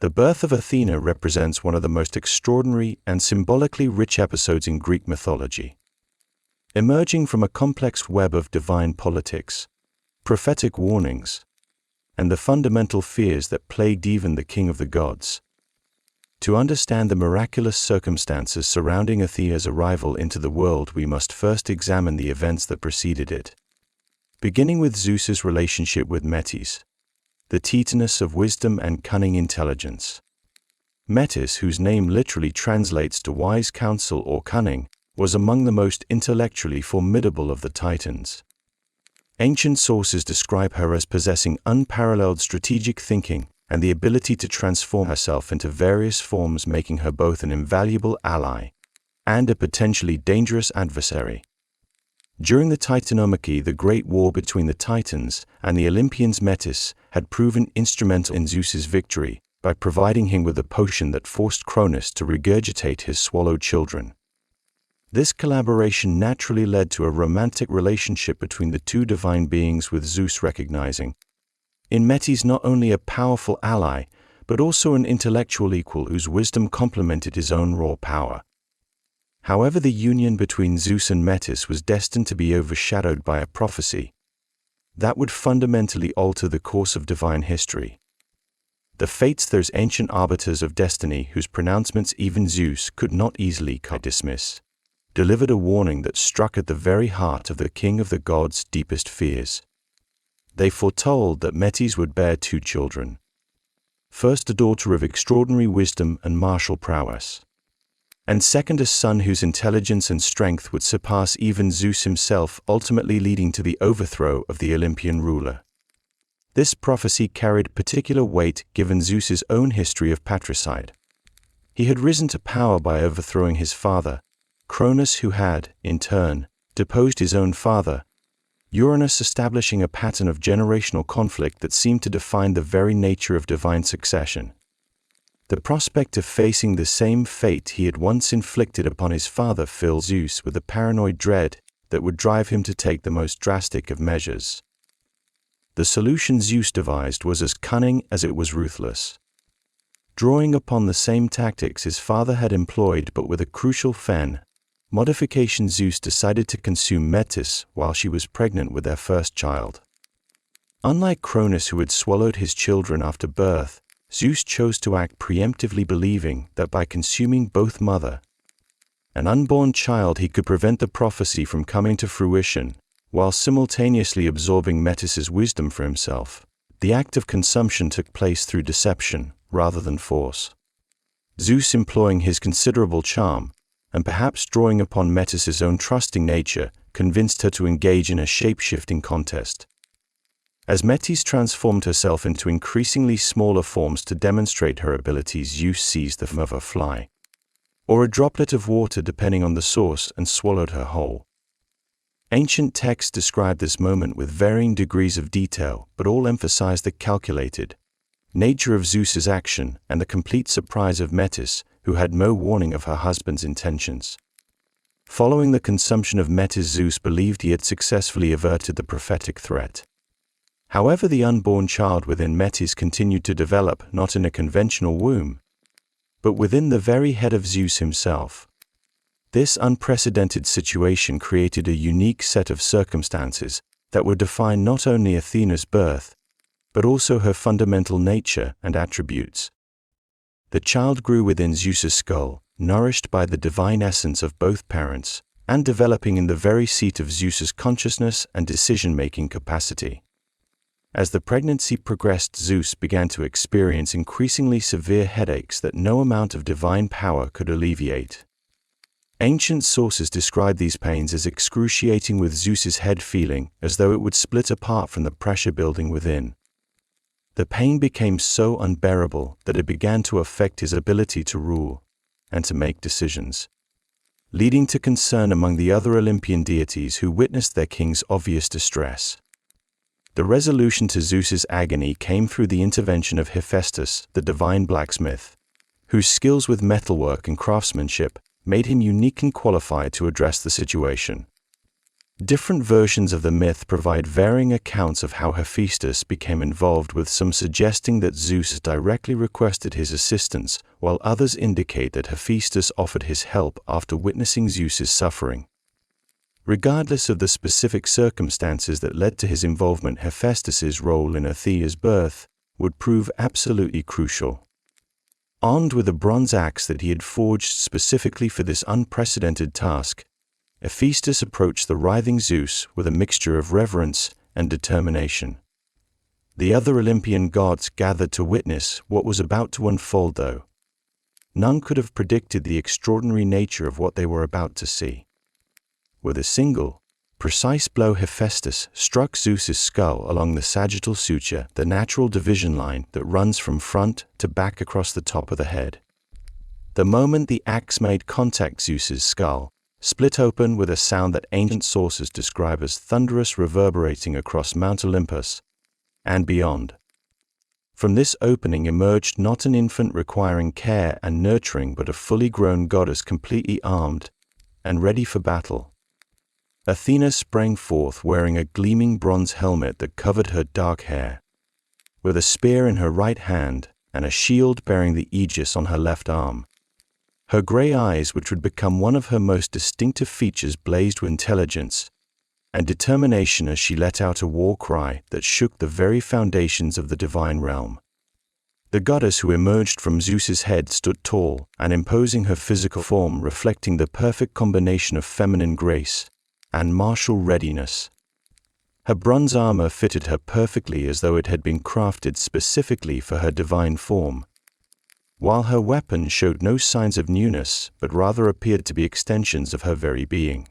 The birth of Athena represents one of the most extraordinary and symbolically rich episodes in Greek mythology. Emerging from a complex web of divine politics, prophetic warnings, and the fundamental fears that plagued even the king of the gods. To understand the miraculous circumstances surrounding Athena's arrival into the world, we must first examine the events that preceded it. Beginning with Zeus's relationship with Metis, the Titaness of wisdom and cunning intelligence. Metis, whose name literally translates to wise counsel or cunning, was among the most intellectually formidable of the Titans. Ancient sources describe her as possessing unparalleled strategic thinking and the ability to transform herself into various forms, making her both an invaluable ally and a potentially dangerous adversary. During the Titanomachy, the great war between the Titans and the Olympians, Metis had proven instrumental in Zeus's victory by providing him with a potion that forced Cronus to regurgitate his swallowed children. This collaboration naturally led to a romantic relationship between the two divine beings, with Zeus recognizing in Metis not only a powerful ally, but also an intellectual equal whose wisdom complemented his own raw power. However, the union between Zeus and Metis was destined to be overshadowed by a prophecy that would fundamentally alter the course of divine history. The fates, those ancient arbiters of destiny whose pronouncements even Zeus could not easily dismiss, delivered a warning that struck at the very heart of the king of the gods' deepest fears. They foretold that Metis would bear two children. First, a daughter of extraordinary wisdom and martial prowess, and second, a son whose intelligence and strength would surpass even Zeus himself, ultimately leading to the overthrow of the Olympian ruler. This prophecy carried particular weight given Zeus's own history of patricide. He had risen to power by overthrowing his father, Cronus, who had, in turn, deposed his own father, Uranus, establishing a pattern of generational conflict that seemed to define the very nature of divine succession. The prospect of facing the same fate he had once inflicted upon his father filled Zeus with a paranoid dread that would drive him to take the most drastic of measures. The solution Zeus devised was as cunning as it was ruthless. Drawing upon the same tactics his father had employed, but with a crucial modification, Zeus decided to consume Metis while she was pregnant with their first child. Unlike Cronus, who had swallowed his children after birth, Zeus chose to act preemptively, believing that by consuming both mother and unborn child he could prevent the prophecy from coming to fruition, while simultaneously absorbing Metis's wisdom for himself. The act of consumption took place through deception rather than force. Zeus, employing his considerable charm, and perhaps drawing upon Metis's own trusting nature, convinced her to engage in a shape-shifting contest. As Metis transformed herself into increasingly smaller forms to demonstrate her abilities, Zeus seized the form of a fly, or a droplet of water depending on the source, and swallowed her whole. Ancient texts describe this moment with varying degrees of detail, but all emphasize the calculated nature of Zeus's action and the complete surprise of Metis, who had no warning of her husband's intentions. Following the consumption of Metis, Zeus believed he had successfully averted the prophetic threat. However, the unborn child within Metis continued to develop, not in a conventional womb, but within the very head of Zeus himself. This unprecedented situation created a unique set of circumstances that would define not only Athena's birth, but also her fundamental nature and attributes. The child grew within Zeus's skull, nourished by the divine essence of both parents, and developing in the very seat of Zeus's consciousness and decision-making capacity. As the pregnancy progressed, Zeus began to experience increasingly severe headaches that no amount of divine power could alleviate. Ancient sources describe these pains as excruciating, with Zeus's head feeling as though it would split apart from the pressure building within. The pain became so unbearable that it began to affect his ability to rule and to make decisions, leading to concern among the other Olympian deities who witnessed their king's obvious distress. The resolution to Zeus's agony came through the intervention of Hephaestus, the divine blacksmith, whose skills with metalwork and craftsmanship made him uniquely qualified to address the situation. Different versions of the myth provide varying accounts of how Hephaestus became involved, with some suggesting that Zeus directly requested his assistance, while others indicate that Hephaestus offered his help after witnessing Zeus's suffering. Regardless of the specific circumstances that led to his involvement, Hephaestus's role in Athena's birth would prove absolutely crucial. Armed with a bronze axe that he had forged specifically for this unprecedented task, Hephaestus approached the writhing Zeus with a mixture of reverence and determination. The other Olympian gods gathered to witness what was about to unfold, though. None could have predicted the extraordinary nature of what they were about to see. With a single, precise blow, Hephaestus struck Zeus's skull along the sagittal suture, the natural division line that runs from front to back across the top of the head. The moment the axe made contact, Zeus's skull split open with a sound that ancient sources describe as thunderous, reverberating across Mount Olympus and beyond. From this opening emerged not an infant requiring care and nurturing, but a fully grown goddess completely armed and ready for battle. Athena sprang forth wearing a gleaming bronze helmet that covered her dark hair, with a spear in her right hand and a shield bearing the aegis on her left arm. Her grey eyes, which would become one of her most distinctive features, blazed with intelligence and determination as she let out a war cry that shook the very foundations of the divine realm. The goddess who emerged from Zeus's head stood tall and imposing, her physical form reflecting the perfect combination of feminine grace and martial readiness. Her bronze armor fitted her perfectly, as though it had been crafted specifically for her divine form, while her weapons showed no signs of newness, but rather appeared to be extensions of her very being.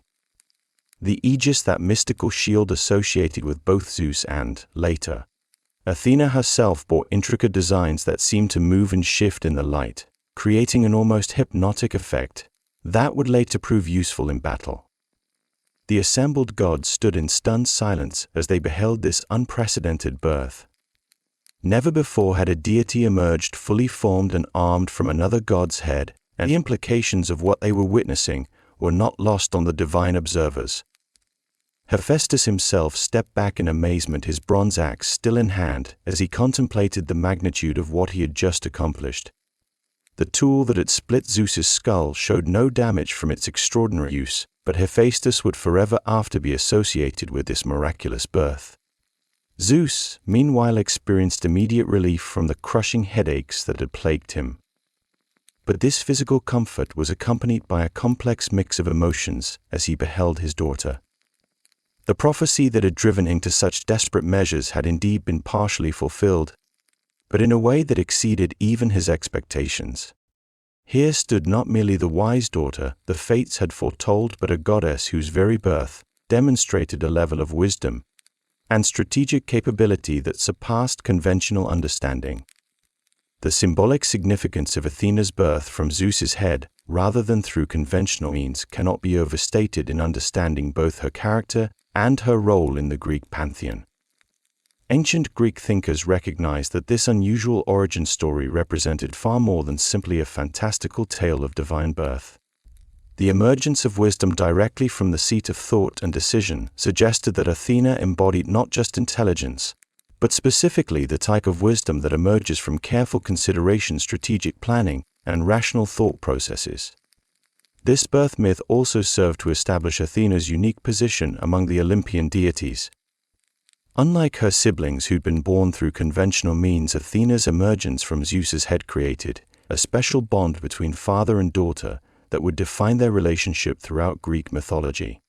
The aegis, that mystical shield associated with both Zeus and, later, Athena herself, bore intricate designs that seemed to move and shift in the light, creating an almost hypnotic effect that would later prove useful in battle. The assembled gods stood in stunned silence as they beheld this unprecedented birth. Never before had a deity emerged fully formed and armed from another god's head, and the implications of what they were witnessing were not lost on the divine observers. Hephaestus himself stepped back in amazement, his bronze axe still in hand, as he contemplated the magnitude of what he had just accomplished. The tool that had split Zeus's skull showed no damage from its extraordinary use, but Hephaestus would forever after be associated with this miraculous birth. Zeus, meanwhile, experienced immediate relief from the crushing headaches that had plagued him. But this physical comfort was accompanied by a complex mix of emotions as he beheld his daughter. The prophecy that had driven him to such desperate measures had indeed been partially fulfilled, but in a way that exceeded even his expectations. Here stood not merely the wise daughter the fates had foretold, but a goddess whose very birth demonstrated a level of wisdom and strategic capability that surpassed conventional understanding. The symbolic significance of Athena's birth from Zeus's head, rather than through conventional means, cannot be overstated in understanding both her character and her role in the Greek pantheon. Ancient Greek thinkers recognized that this unusual origin story represented far more than simply a fantastical tale of divine birth. The emergence of wisdom directly from the seat of thought and decision suggested that Athena embodied not just intelligence, but specifically the type of wisdom that emerges from careful consideration, strategic planning, and rational thought processes. This birth myth also served to establish Athena's unique position among the Olympian deities. Unlike her siblings who'd been born through conventional means, Athena's emergence from Zeus's head created a special bond between father and daughter that would define their relationship throughout Greek mythology.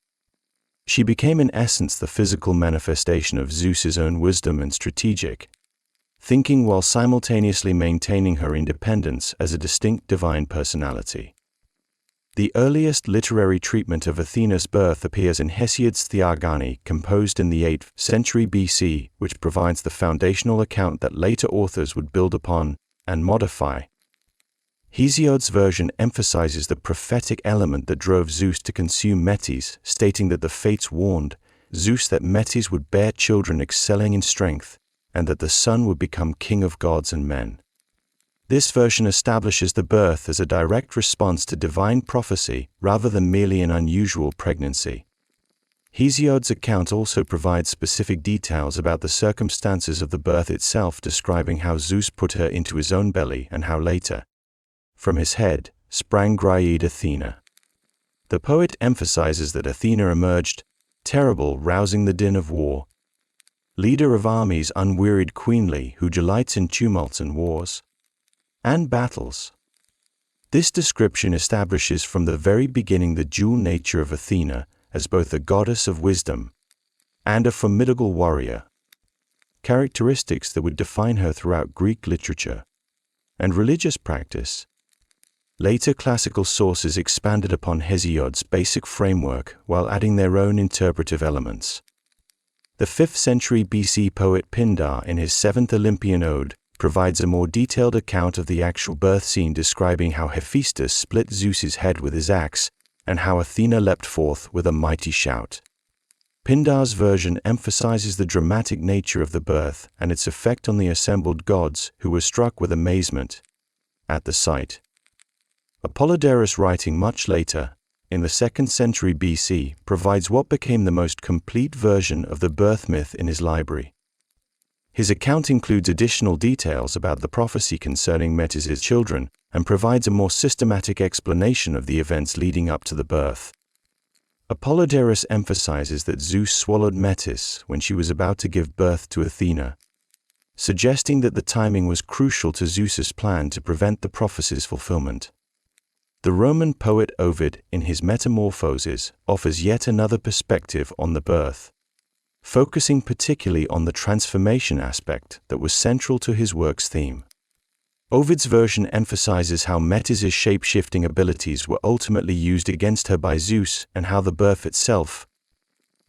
She became in essence the physical manifestation of Zeus's own wisdom and strategic thinking, while simultaneously maintaining her independence as a distinct divine personality. The earliest literary treatment of Athena's birth appears in Hesiod's Theogony, composed in the 8th century BC, which provides the foundational account that later authors would build upon and modify. Hesiod's version emphasizes the prophetic element that drove Zeus to consume Metis, stating that the fates warned Zeus that Metis would bear children excelling in strength, and that the son would become king of gods and men. This version establishes the birth as a direct response to divine prophecy rather than merely an unusual pregnancy. Hesiod's account also provides specific details about the circumstances of the birth itself, describing how Zeus put her into his own belly and how later, from his head, sprang Dryad Athena. The poet emphasizes that Athena emerged, terrible, rousing the din of war, leader of armies, unwearied, queenly, who delights in tumults and wars and battles. This description establishes from the very beginning the dual nature of Athena as both a goddess of wisdom and a formidable warrior, characteristics that would define her throughout Greek literature and religious practice. Later classical sources expanded upon Hesiod's basic framework while adding their own interpretive elements. The 5th century BC poet Pindar, in his 7th Olympian Ode, provides a more detailed account of the actual birth scene, describing how Hephaestus split Zeus's head with his axe and how Athena leapt forth with a mighty shout. Pindar's version emphasizes the dramatic nature of the birth and its effect on the assembled gods, who were struck with amazement at the sight. Apollodorus, writing much later, in the 2nd century BC, provides what became the most complete version of the birth myth in his library. His account includes additional details about the prophecy concerning Metis's children and provides a more systematic explanation of the events leading up to the birth. Apollodorus emphasizes that Zeus swallowed Metis when she was about to give birth to Athena, suggesting that the timing was crucial to Zeus's plan to prevent the prophecy's fulfillment. The Roman poet Ovid, in his Metamorphoses, offers yet another perspective on the birth, focusing particularly on the transformation aspect that was central to his work's theme. Ovid's version emphasizes how Metis's shape-shifting abilities were ultimately used against her by Zeus, and how the birth itself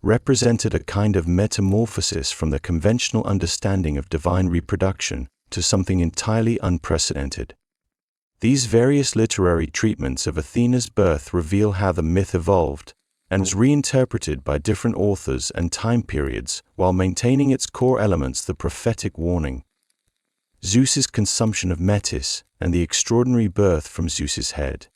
represented a kind of metamorphosis from the conventional understanding of divine reproduction to something entirely unprecedented. These various literary treatments of Athena's birth reveal how the myth evolved and was reinterpreted by different authors and time periods while maintaining its core elements: the prophetic warning, Zeus's consumption of Metis, and the extraordinary birth from Zeus's head.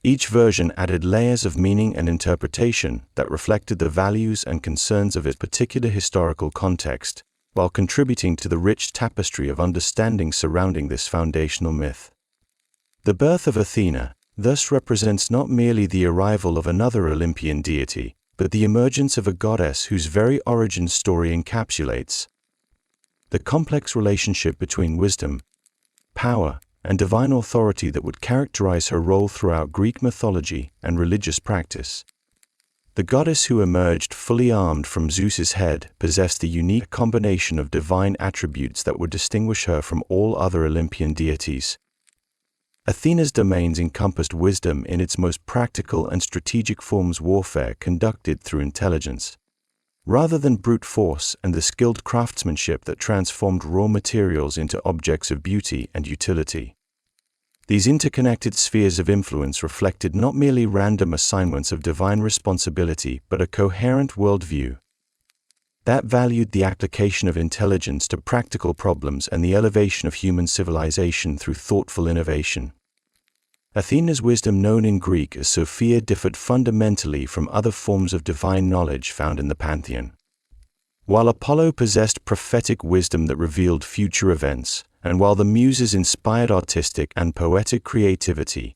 Each version added layers of meaning and interpretation that reflected the values and concerns of its particular historical context, while contributing to the rich tapestry of understanding surrounding this foundational myth. The birth of Athena thus represents not merely the arrival of another Olympian deity, but the emergence of a goddess whose very origin story encapsulates the complex relationship between wisdom, power, and divine authority that would characterize her role throughout Greek mythology and religious practice. The goddess who emerged fully armed from Zeus's head possessed the unique combination of divine attributes that would distinguish her from all other Olympian deities. Athena's domains encompassed wisdom in its most practical and strategic forms, warfare conducted through intelligence, rather than brute force, and the skilled craftsmanship that transformed raw materials into objects of beauty and utility. These interconnected spheres of influence reflected not merely random assignments of divine responsibility, but a coherent worldview that valued the application of intelligence to practical problems and the elevation of human civilization through thoughtful innovation. Athena's wisdom, known in Greek as Sophia, differed fundamentally from other forms of divine knowledge found in the pantheon. While Apollo possessed prophetic wisdom that revealed future events, and while the Muses inspired artistic and poetic creativity,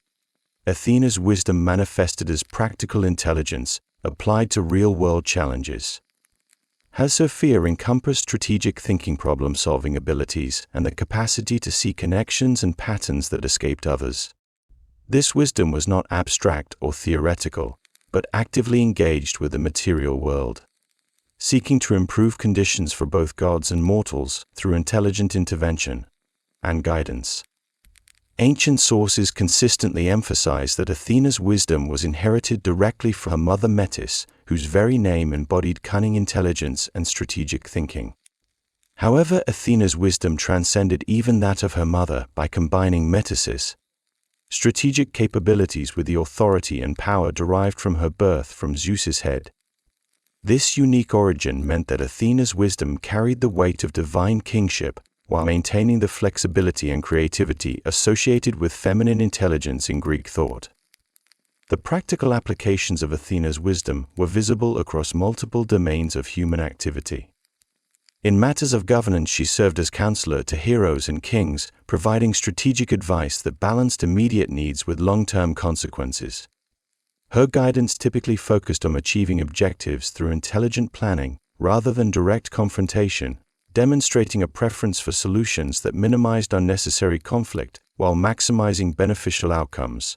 Athena's wisdom manifested as practical intelligence applied to real-world challenges. Her Sophia encompassed strategic thinking, problem-solving abilities, and the capacity to see connections and patterns that escaped others. This wisdom was not abstract or theoretical, but actively engaged with the material world, seeking to improve conditions for both gods and mortals through intelligent intervention and guidance. Ancient sources consistently emphasize that Athena's wisdom was inherited directly from her mother Metis, whose very name embodied cunning intelligence and strategic thinking. However, Athena's wisdom transcended even that of her mother by combining Metis's strategic capabilities with the authority and power derived from her birth from Zeus's head. This unique origin meant that Athena's wisdom carried the weight of divine kingship while maintaining the flexibility and creativity associated with feminine intelligence in Greek thought. The practical applications of Athena's wisdom were visible across multiple domains of human activity. In matters of governance, she served as counselor to heroes and kings, providing strategic advice that balanced immediate needs with long-term consequences. Her guidance typically focused on achieving objectives through intelligent planning rather than direct confrontation, demonstrating a preference for solutions that minimized unnecessary conflict while maximizing beneficial outcomes.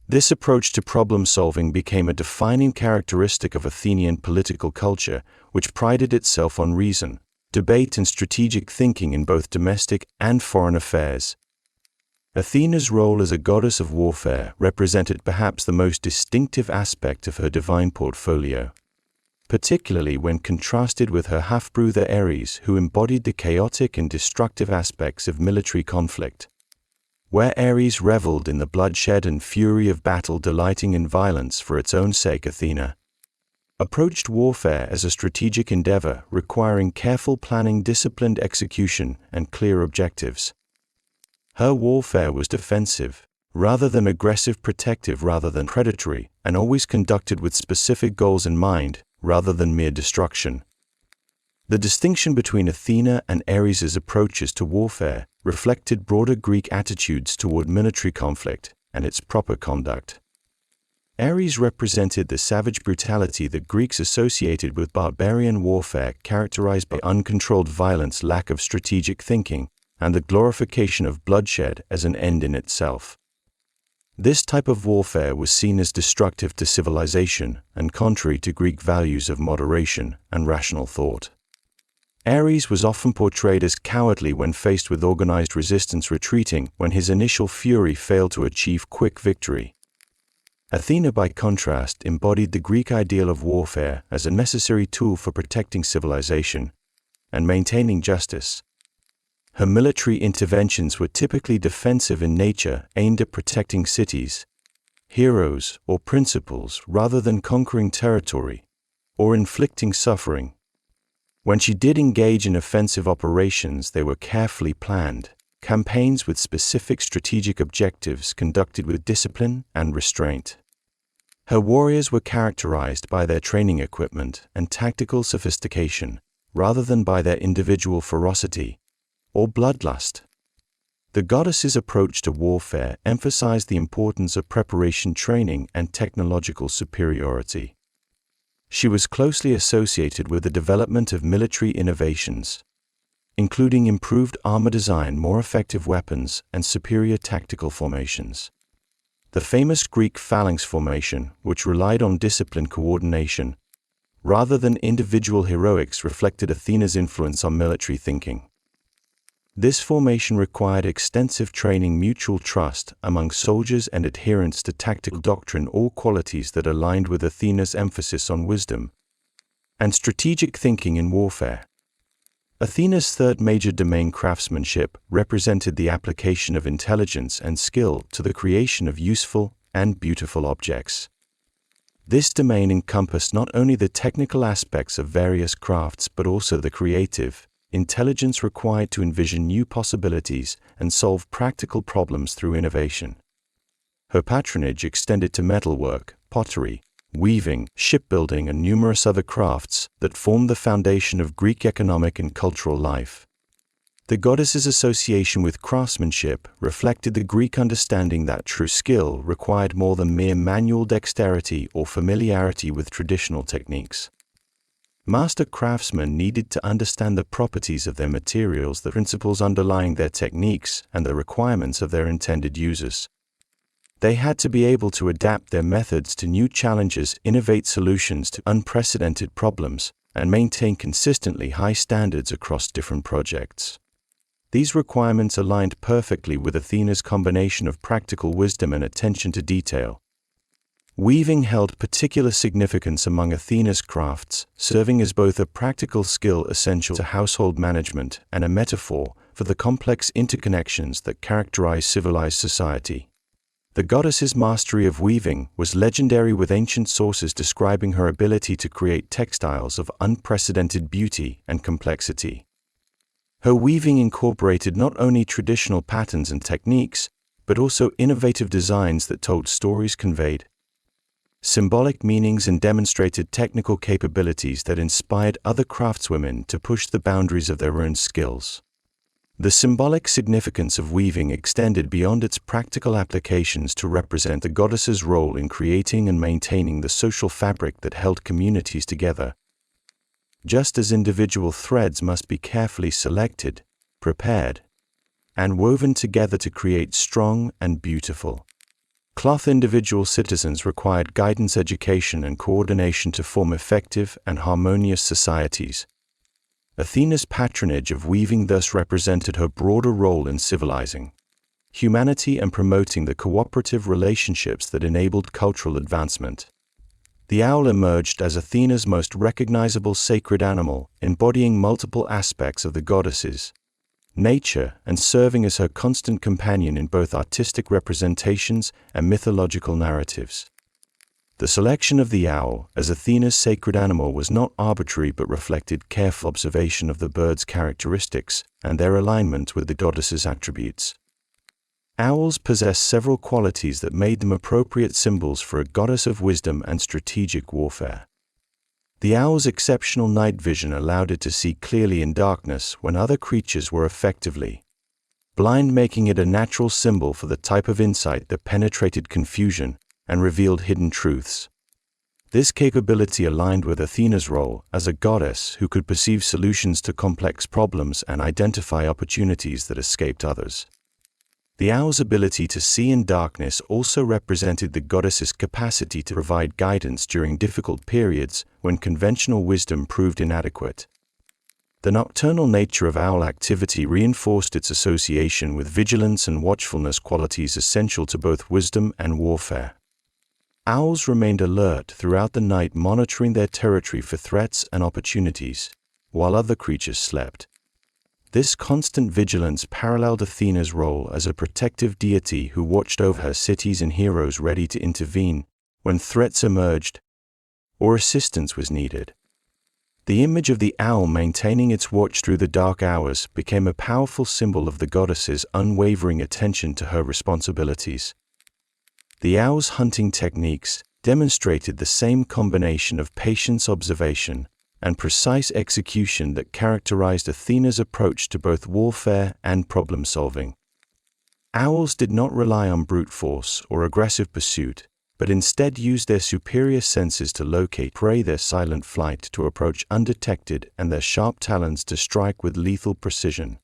This approach to problem-solving became a defining characteristic of Athenian political culture, which prided itself on reason, debate, and strategic thinking in both domestic and foreign affairs. Athena's role as a goddess of warfare represented perhaps the most distinctive aspect of her divine portfolio, particularly when contrasted with her half-brother Ares, who embodied the chaotic and destructive aspects of military conflict. Where Ares reveled in the bloodshed and fury of battle, delighting in violence for its own sake, Athena approached warfare as a strategic endeavor requiring careful planning, disciplined execution, and clear objectives. Her warfare was defensive, rather than aggressive, protective rather than predatory, and always conducted with specific goals in mind, rather than mere destruction. The distinction between Athena and Ares's approaches to warfare reflected broader Greek attitudes toward military conflict and its proper conduct. Ares represented the savage brutality that Greeks associated with barbarian warfare, characterized by uncontrolled violence, lack of strategic thinking, and the glorification of bloodshed as an end in itself. This type of warfare was seen as destructive to civilization and contrary to Greek values of moderation and rational thought. Ares was often portrayed as cowardly when faced with organized resistance, retreating when his initial fury failed to achieve quick victory. Athena, by contrast, embodied the Greek ideal of warfare as a necessary tool for protecting civilization and maintaining justice. Her military interventions were typically defensive in nature, aimed at protecting cities, heroes, or principles rather than conquering territory or inflicting suffering. When she did engage in offensive operations, they were carefully planned, campaigns with specific strategic objectives conducted with discipline and restraint. Her warriors were characterized by their training equipment and tactical sophistication, rather than by their individual ferocity or bloodlust. The goddess's approach to warfare emphasized the importance of preparation, training, and technological superiority. She was closely associated with the development of military innovations, including improved armor design, more effective weapons, and superior tactical formations. The famous Greek phalanx formation, which relied on disciplined coordination rather than individual heroics, reflected Athena's influence on military thinking. This formation required extensive training, mutual trust among soldiers, and adherence to tactical doctrine, all qualities that aligned with Athena's emphasis on wisdom and strategic thinking in warfare. Athena's third major domain, craftsmanship, represented the application of intelligence and skill to the creation of useful and beautiful objects. This domain encompassed not only the technical aspects of various crafts but also the creative intelligence required to envision new possibilities and solve practical problems through innovation. Her patronage extended to metalwork, pottery, weaving, shipbuilding, and numerous other crafts that formed the foundation of Greek economic and cultural life. The goddess's association with craftsmanship reflected the Greek understanding that true skill required more than mere manual dexterity or familiarity with traditional techniques. Master craftsmen needed to understand the properties of their materials, the principles underlying their techniques, and the requirements of their intended users. They had to be able to adapt their methods to new challenges, innovate solutions to unprecedented problems, and maintain consistently high standards across different projects. These requirements aligned perfectly with Athena's combination of practical wisdom and attention to detail. Weaving held particular significance among Athena's crafts, serving as both a practical skill essential to household management and a metaphor for the complex interconnections that characterize civilized society. The goddess's mastery of weaving was legendary, with ancient sources describing her ability to create textiles of unprecedented beauty and complexity. Her weaving incorporated not only traditional patterns and techniques, but also innovative designs that told stories, conveyed symbolic meanings and demonstrated technical capabilities that inspired other craftswomen to push the boundaries of their own skills. The symbolic significance of weaving extended beyond its practical applications to represent the goddess's role in creating and maintaining the social fabric that held communities together. Just as individual threads must be carefully selected, prepared, and woven together to create strong and beautiful cloth, individual citizens required guidance, education, and coordination to form effective and harmonious societies. Athena's patronage of weaving thus represented her broader role in civilizing humanity and promoting the cooperative relationships that enabled cultural advancement. The owl emerged as Athena's most recognizable sacred animal, embodying multiple aspects of the goddess's nature and serving as her constant companion in both artistic representations and mythological narratives. The selection of the owl as Athena's sacred animal was not arbitrary but reflected careful observation of the bird's characteristics and their alignment with the goddess's attributes. Owls possess several qualities that made them appropriate symbols for a goddess of wisdom and strategic warfare. The owl's exceptional night vision allowed it to see clearly in darkness when other creatures were effectively blind, making it a natural symbol for the type of insight that penetrated confusion and revealed hidden truths. This capability aligned with Athena's role as a goddess who could perceive solutions to complex problems and identify opportunities that escaped others. The owl's ability to see in darkness also represented the goddess's capacity to provide guidance during difficult periods when conventional wisdom proved inadequate. The nocturnal nature of owl activity reinforced its association with vigilance and watchfulness, qualities essential to both wisdom and warfare. Owls remained alert throughout the night, monitoring their territory for threats and opportunities, while other creatures slept. This constant vigilance paralleled Athena's role as a protective deity who watched over her cities and heroes, ready to intervene when threats emerged or assistance was needed. The image of the owl maintaining its watch through the dark hours became a powerful symbol of the goddess's unwavering attention to her responsibilities. The owl's hunting techniques demonstrated the same combination of patience, observation, and precise execution that characterized Athena's approach to both warfare and problem-solving. Owls did not rely on brute force or aggressive pursuit, but instead used their superior senses to locate prey, their silent flight to approach undetected, and their sharp talons to strike with lethal precision.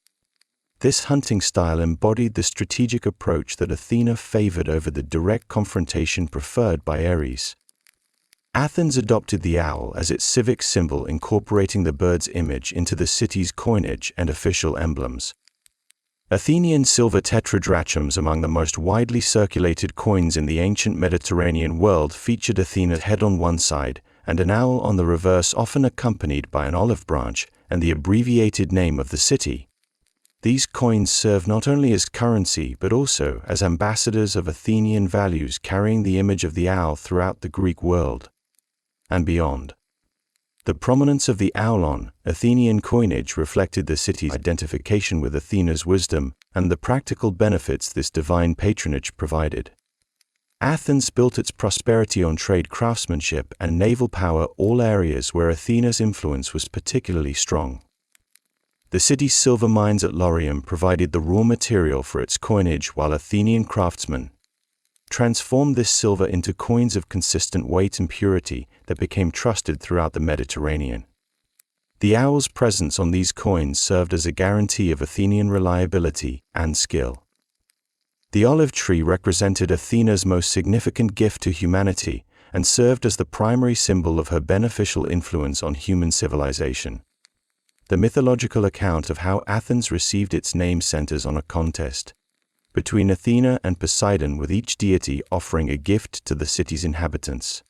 This hunting style embodied the strategic approach that Athena favored over the direct confrontation preferred by Ares. Athens adopted the owl as its civic symbol, incorporating the bird's image into the city's coinage and official emblems. Athenian silver tetradrachms, among the most widely circulated coins in the ancient Mediterranean world, featured Athena's head on one side and an owl on the reverse, often accompanied by an olive branch and the abbreviated name of the city. These coins serve not only as currency but also as ambassadors of Athenian values, carrying the image of the owl throughout the Greek world and beyond. The prominence of the owl on Athenian coinage reflected the city's identification with Athena's wisdom and the practical benefits this divine patronage provided. Athens built its prosperity on trade, craftsmanship, and naval power, all areas where Athena's influence was particularly strong. The city's silver mines at Laurium provided the raw material for its coinage, while Athenian craftsmen transformed this silver into coins of consistent weight and purity that became trusted throughout the Mediterranean. The owl's presence on these coins served as a guarantee of Athenian reliability and skill. The olive tree represented Athena's most significant gift to humanity and served as the primary symbol of her beneficial influence on human civilization. The mythological account of how Athens received its name centers on a contest between Athena and Poseidon, with each deity offering a gift to the city's inhabitants.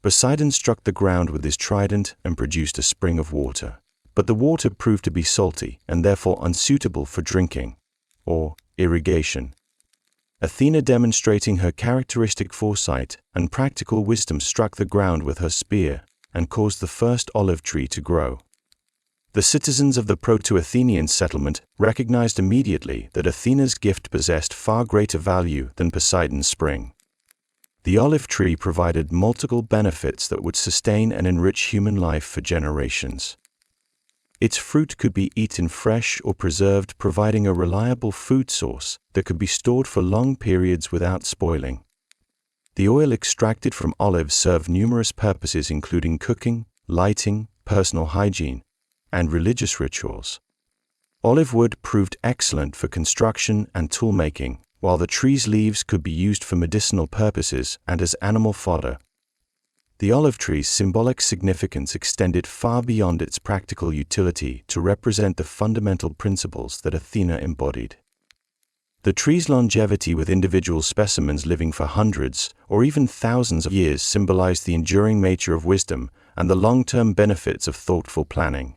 Poseidon struck the ground with his trident and produced a spring of water, but the water proved to be salty and therefore unsuitable for drinking or irrigation. Athena, demonstrating her characteristic foresight and practical wisdom, struck the ground with her spear and caused the first olive tree to grow. The citizens of the Proto-Athenian settlement recognized immediately that Athena's gift possessed far greater value than Poseidon's spring. The olive tree provided multiple benefits that would sustain and enrich human life for generations. Its fruit could be eaten fresh or preserved, providing a reliable food source that could be stored for long periods without spoiling. The oil extracted from olives served numerous purposes, including cooking, lighting, personal hygiene, and religious rituals. Olive wood proved excellent for construction and tool-making, while the tree's leaves could be used for medicinal purposes and as animal fodder. The olive tree's symbolic significance extended far beyond its practical utility to represent the fundamental principles that Athena embodied. The tree's longevity, with individual specimens living for hundreds or even thousands of years, symbolized the enduring nature of wisdom and the long-term benefits of thoughtful planning.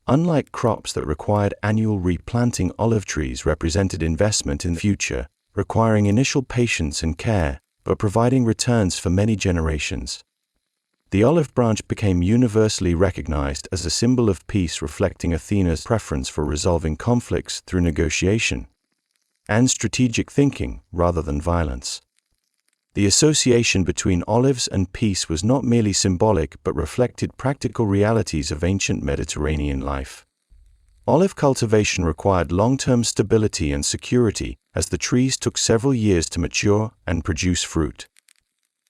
Unlike crops that required annual replanting, olive trees represented investment in the future, requiring initial patience and care, but providing returns for many generations. The olive branch became universally recognized as a symbol of peace, reflecting Athena's preference for resolving conflicts through negotiation and strategic thinking rather than violence. The association between olives and peace was not merely symbolic but reflected practical realities of ancient Mediterranean life. Olive cultivation required long-term stability and security, as the trees took several years to mature and produce fruit.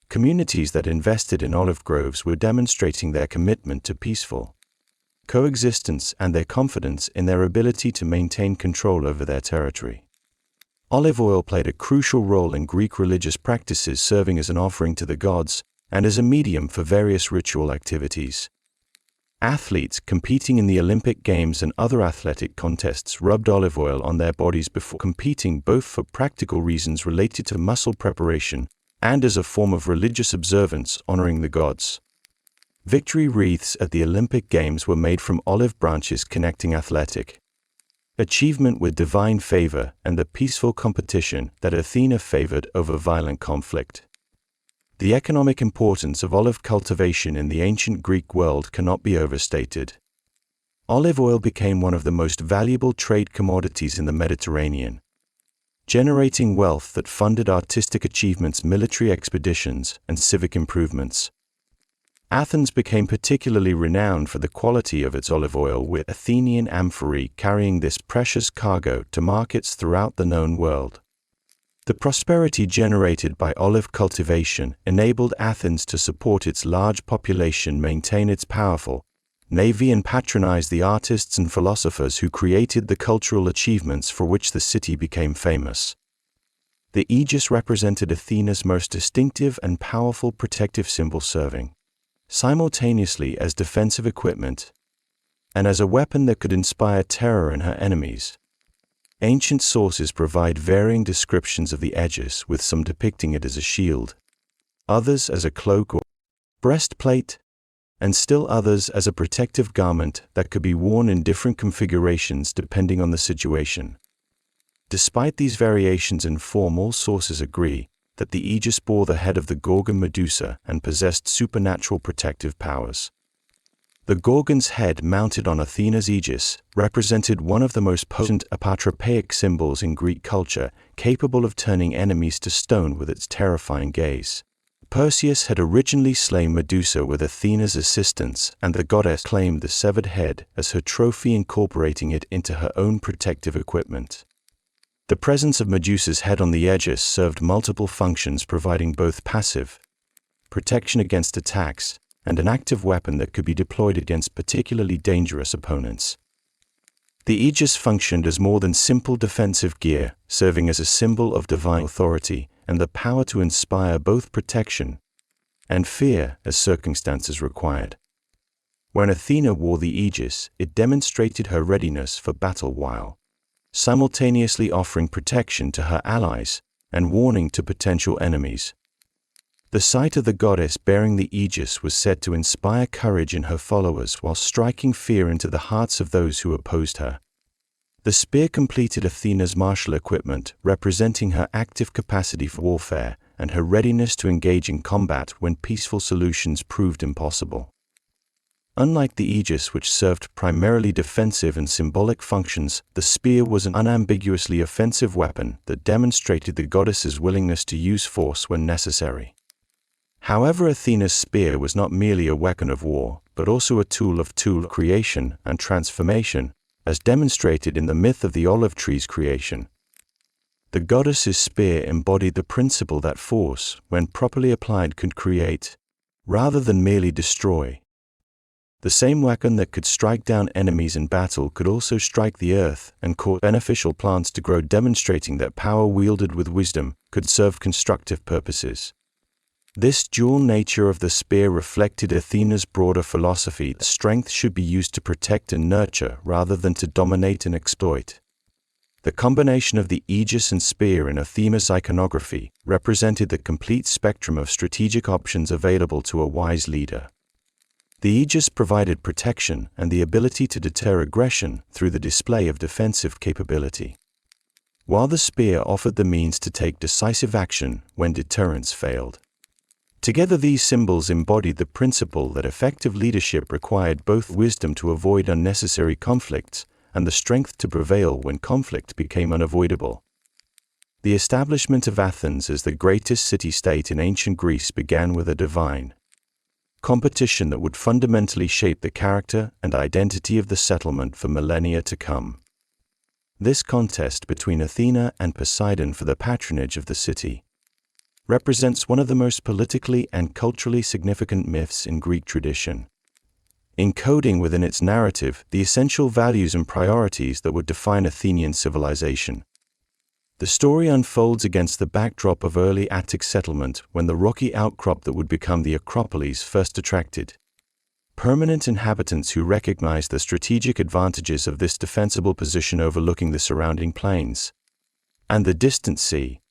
Communities that invested in olive groves were demonstrating their commitment to peaceful coexistence and their confidence in their ability to maintain control over their territory. Olive oil played a crucial role in Greek religious practices, serving as an offering to the gods and as a medium for various ritual activities. Athletes competing in the Olympic Games and other athletic contests rubbed olive oil on their bodies before competing, both for practical reasons related to muscle preparation and as a form of religious observance honoring the gods. Victory wreaths at the Olympic Games were made from olive branches, connecting athletic achievement with divine favor and the peaceful competition that Athena favored over violent conflict. The economic importance of olive cultivation in the ancient Greek world cannot be overstated. Olive oil became one of the most valuable trade commodities in the Mediterranean, generating wealth that funded artistic achievements, military expeditions, and civic improvements. Athens became particularly renowned for the quality of its olive oil, with Athenian amphorae carrying this precious cargo to markets throughout the known world. The prosperity generated by olive cultivation enabled Athens to support its large population, maintain its powerful navy, and patronize the artists and philosophers who created the cultural achievements for which the city became famous. The aegis represented Athena's most distinctive and powerful protective symbol, serving simultaneously as defensive equipment and as a weapon that could inspire terror in her enemies. Ancient sources provide varying descriptions of the aegis, with some depicting it as a shield, others as a cloak or breastplate, and still others as a protective garment that could be worn in different configurations depending on the situation. Despite these variations in form, all sources agree that the aegis bore the head of the Gorgon Medusa and possessed supernatural protective powers. The Gorgon's head, mounted on Athena's aegis, represented one of the most potent apotropaic symbols in Greek culture, capable of turning enemies to stone with its terrifying gaze. Perseus had originally slain Medusa with Athena's assistance, and the goddess claimed the severed head as her trophy, incorporating it into her own protective equipment. The presence of Medusa's head on the aegis served multiple functions, providing both passive protection against attacks and an active weapon that could be deployed against particularly dangerous opponents. The aegis functioned as more than simple defensive gear, serving as a symbol of divine authority and the power to inspire both protection and fear as circumstances required. When Athena wore the aegis, it demonstrated her readiness for battle while simultaneously offering protection to her allies and warning to potential enemies. The sight of the goddess bearing the aegis was said to inspire courage in her followers while striking fear into the hearts of those who opposed her. The spear completed Athena's martial equipment, representing her active capacity for warfare and her readiness to engage in combat when peaceful solutions proved impossible. Unlike the aegis, which served primarily defensive and symbolic functions, the spear was an unambiguously offensive weapon that demonstrated the goddess's willingness to use force when necessary. However, Athena's spear was not merely a weapon of war, but also a tool of creation and transformation, as demonstrated in the myth of the olive tree's creation. The goddess's spear embodied the principle that force, when properly applied, could create, rather than merely destroy. The same weapon that could strike down enemies in battle could also strike the earth and cause beneficial plants to grow, demonstrating that power wielded with wisdom could serve constructive purposes. This dual nature of the spear reflected Athena's broader philosophy that strength should be used to protect and nurture rather than to dominate and exploit. The combination of the aegis and spear in Athena's iconography represented the complete spectrum of strategic options available to a wise leader. The aegis provided protection and the ability to deter aggression through the display of defensive capability, while the spear offered the means to take decisive action when deterrence failed. Together, these symbols embodied the principle that effective leadership required both wisdom to avoid unnecessary conflicts and the strength to prevail when conflict became unavoidable. The establishment of Athens as the greatest city-state in ancient Greece began with a divine competition that would fundamentally shape the character and identity of the settlement for millennia to come. This contest between Athena and Poseidon for the patronage of the city represents one of the most politically and culturally significant myths in Greek tradition, encoding within its narrative the essential values and priorities that would define Athenian civilization. The story unfolds against the backdrop of early Attic settlement, when the rocky outcrop that would become the Acropolis first attracted permanent inhabitants who recognized the strategic advantages of this defensible position overlooking the surrounding plains and the distant sea.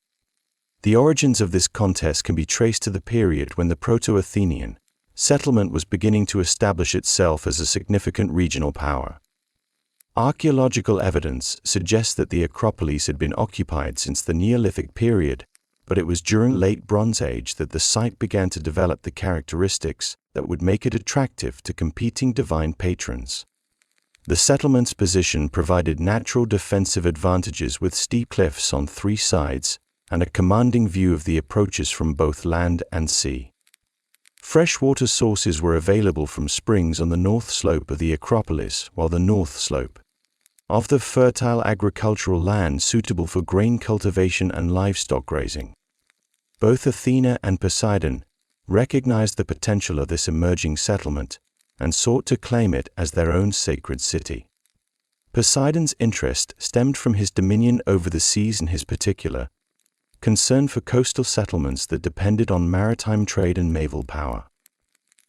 The origins of this contest can be traced to the period when the Proto-Athenian settlement was beginning to establish itself as a significant regional power. Archaeological evidence suggests that the Acropolis had been occupied since the Neolithic period, but it was during late Bronze Age that the site began to develop the characteristics that would make it attractive to competing divine patrons. The settlement's position provided natural defensive advantages with steep cliffs on three sides and a commanding view of the approaches from both land and sea. Freshwater sources were available from springs on the north slope of the Acropolis, while the north slope offered fertile agricultural land suitable for grain cultivation and livestock grazing. Both Athena and Poseidon recognized the potential of this emerging settlement and sought to claim it as their own sacred city. Poseidon's interest stemmed from his dominion over the seas and his particular concern for coastal settlements that depended on maritime trade and naval power.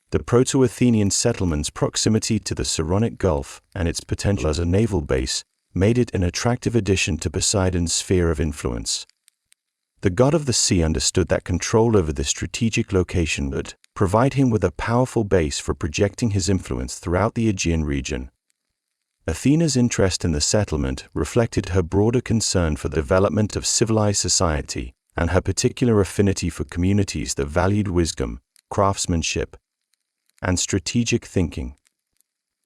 The Proto-Athenian settlement's proximity to the Saronic Gulf and its potential as a naval base made it an attractive addition to Poseidon's sphere of influence. The god of the sea understood that control over this strategic location would provide him with a powerful base for projecting his influence throughout the Aegean region. Athena's interest in the settlement reflected her broader concern for the development of civilized society and her particular affinity for communities that valued wisdom, craftsmanship, and strategic thinking.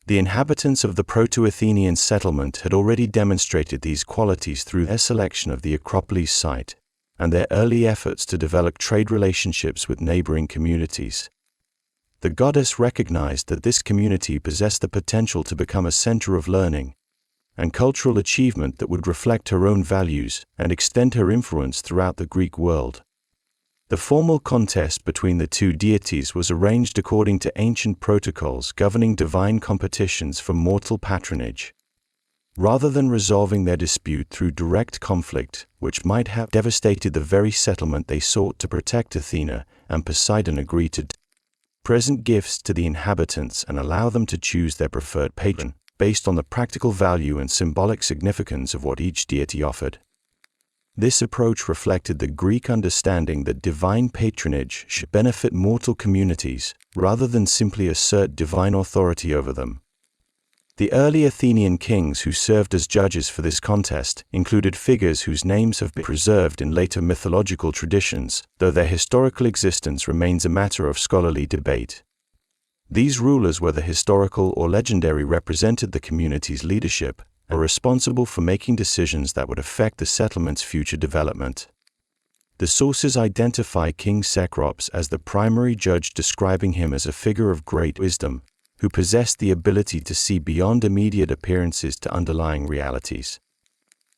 The inhabitants of the Proto-Athenian settlement had already demonstrated these qualities through their selection of the Acropolis site and their early efforts to develop trade relationships with neighboring communities. The goddess recognized that this community possessed the potential to become a center of learning and cultural achievement that would reflect her own values and extend her influence throughout the Greek world. The formal contest between the two deities was arranged according to ancient protocols governing divine competitions for mortal patronage, rather than resolving their dispute through direct conflict, which might have devastated the very settlement they sought to protect. Athena and Poseidon agreed to present gifts to the inhabitants and allow them to choose their preferred patron, based on the practical value and symbolic significance of what each deity offered. This approach reflected the Greek understanding that divine patronage should benefit mortal communities, rather than simply assert divine authority over them. The early Athenian kings who served as judges for this contest included figures whose names have been preserved in later mythological traditions, though their historical existence remains a matter of scholarly debate. These rulers, whether historical or legendary, represented the community's leadership and were responsible for making decisions that would affect the settlement's future development. The sources identify King Cecrops as the primary judge, describing him as a figure of great wisdom, who possessed the ability to see beyond immediate appearances to underlying realities.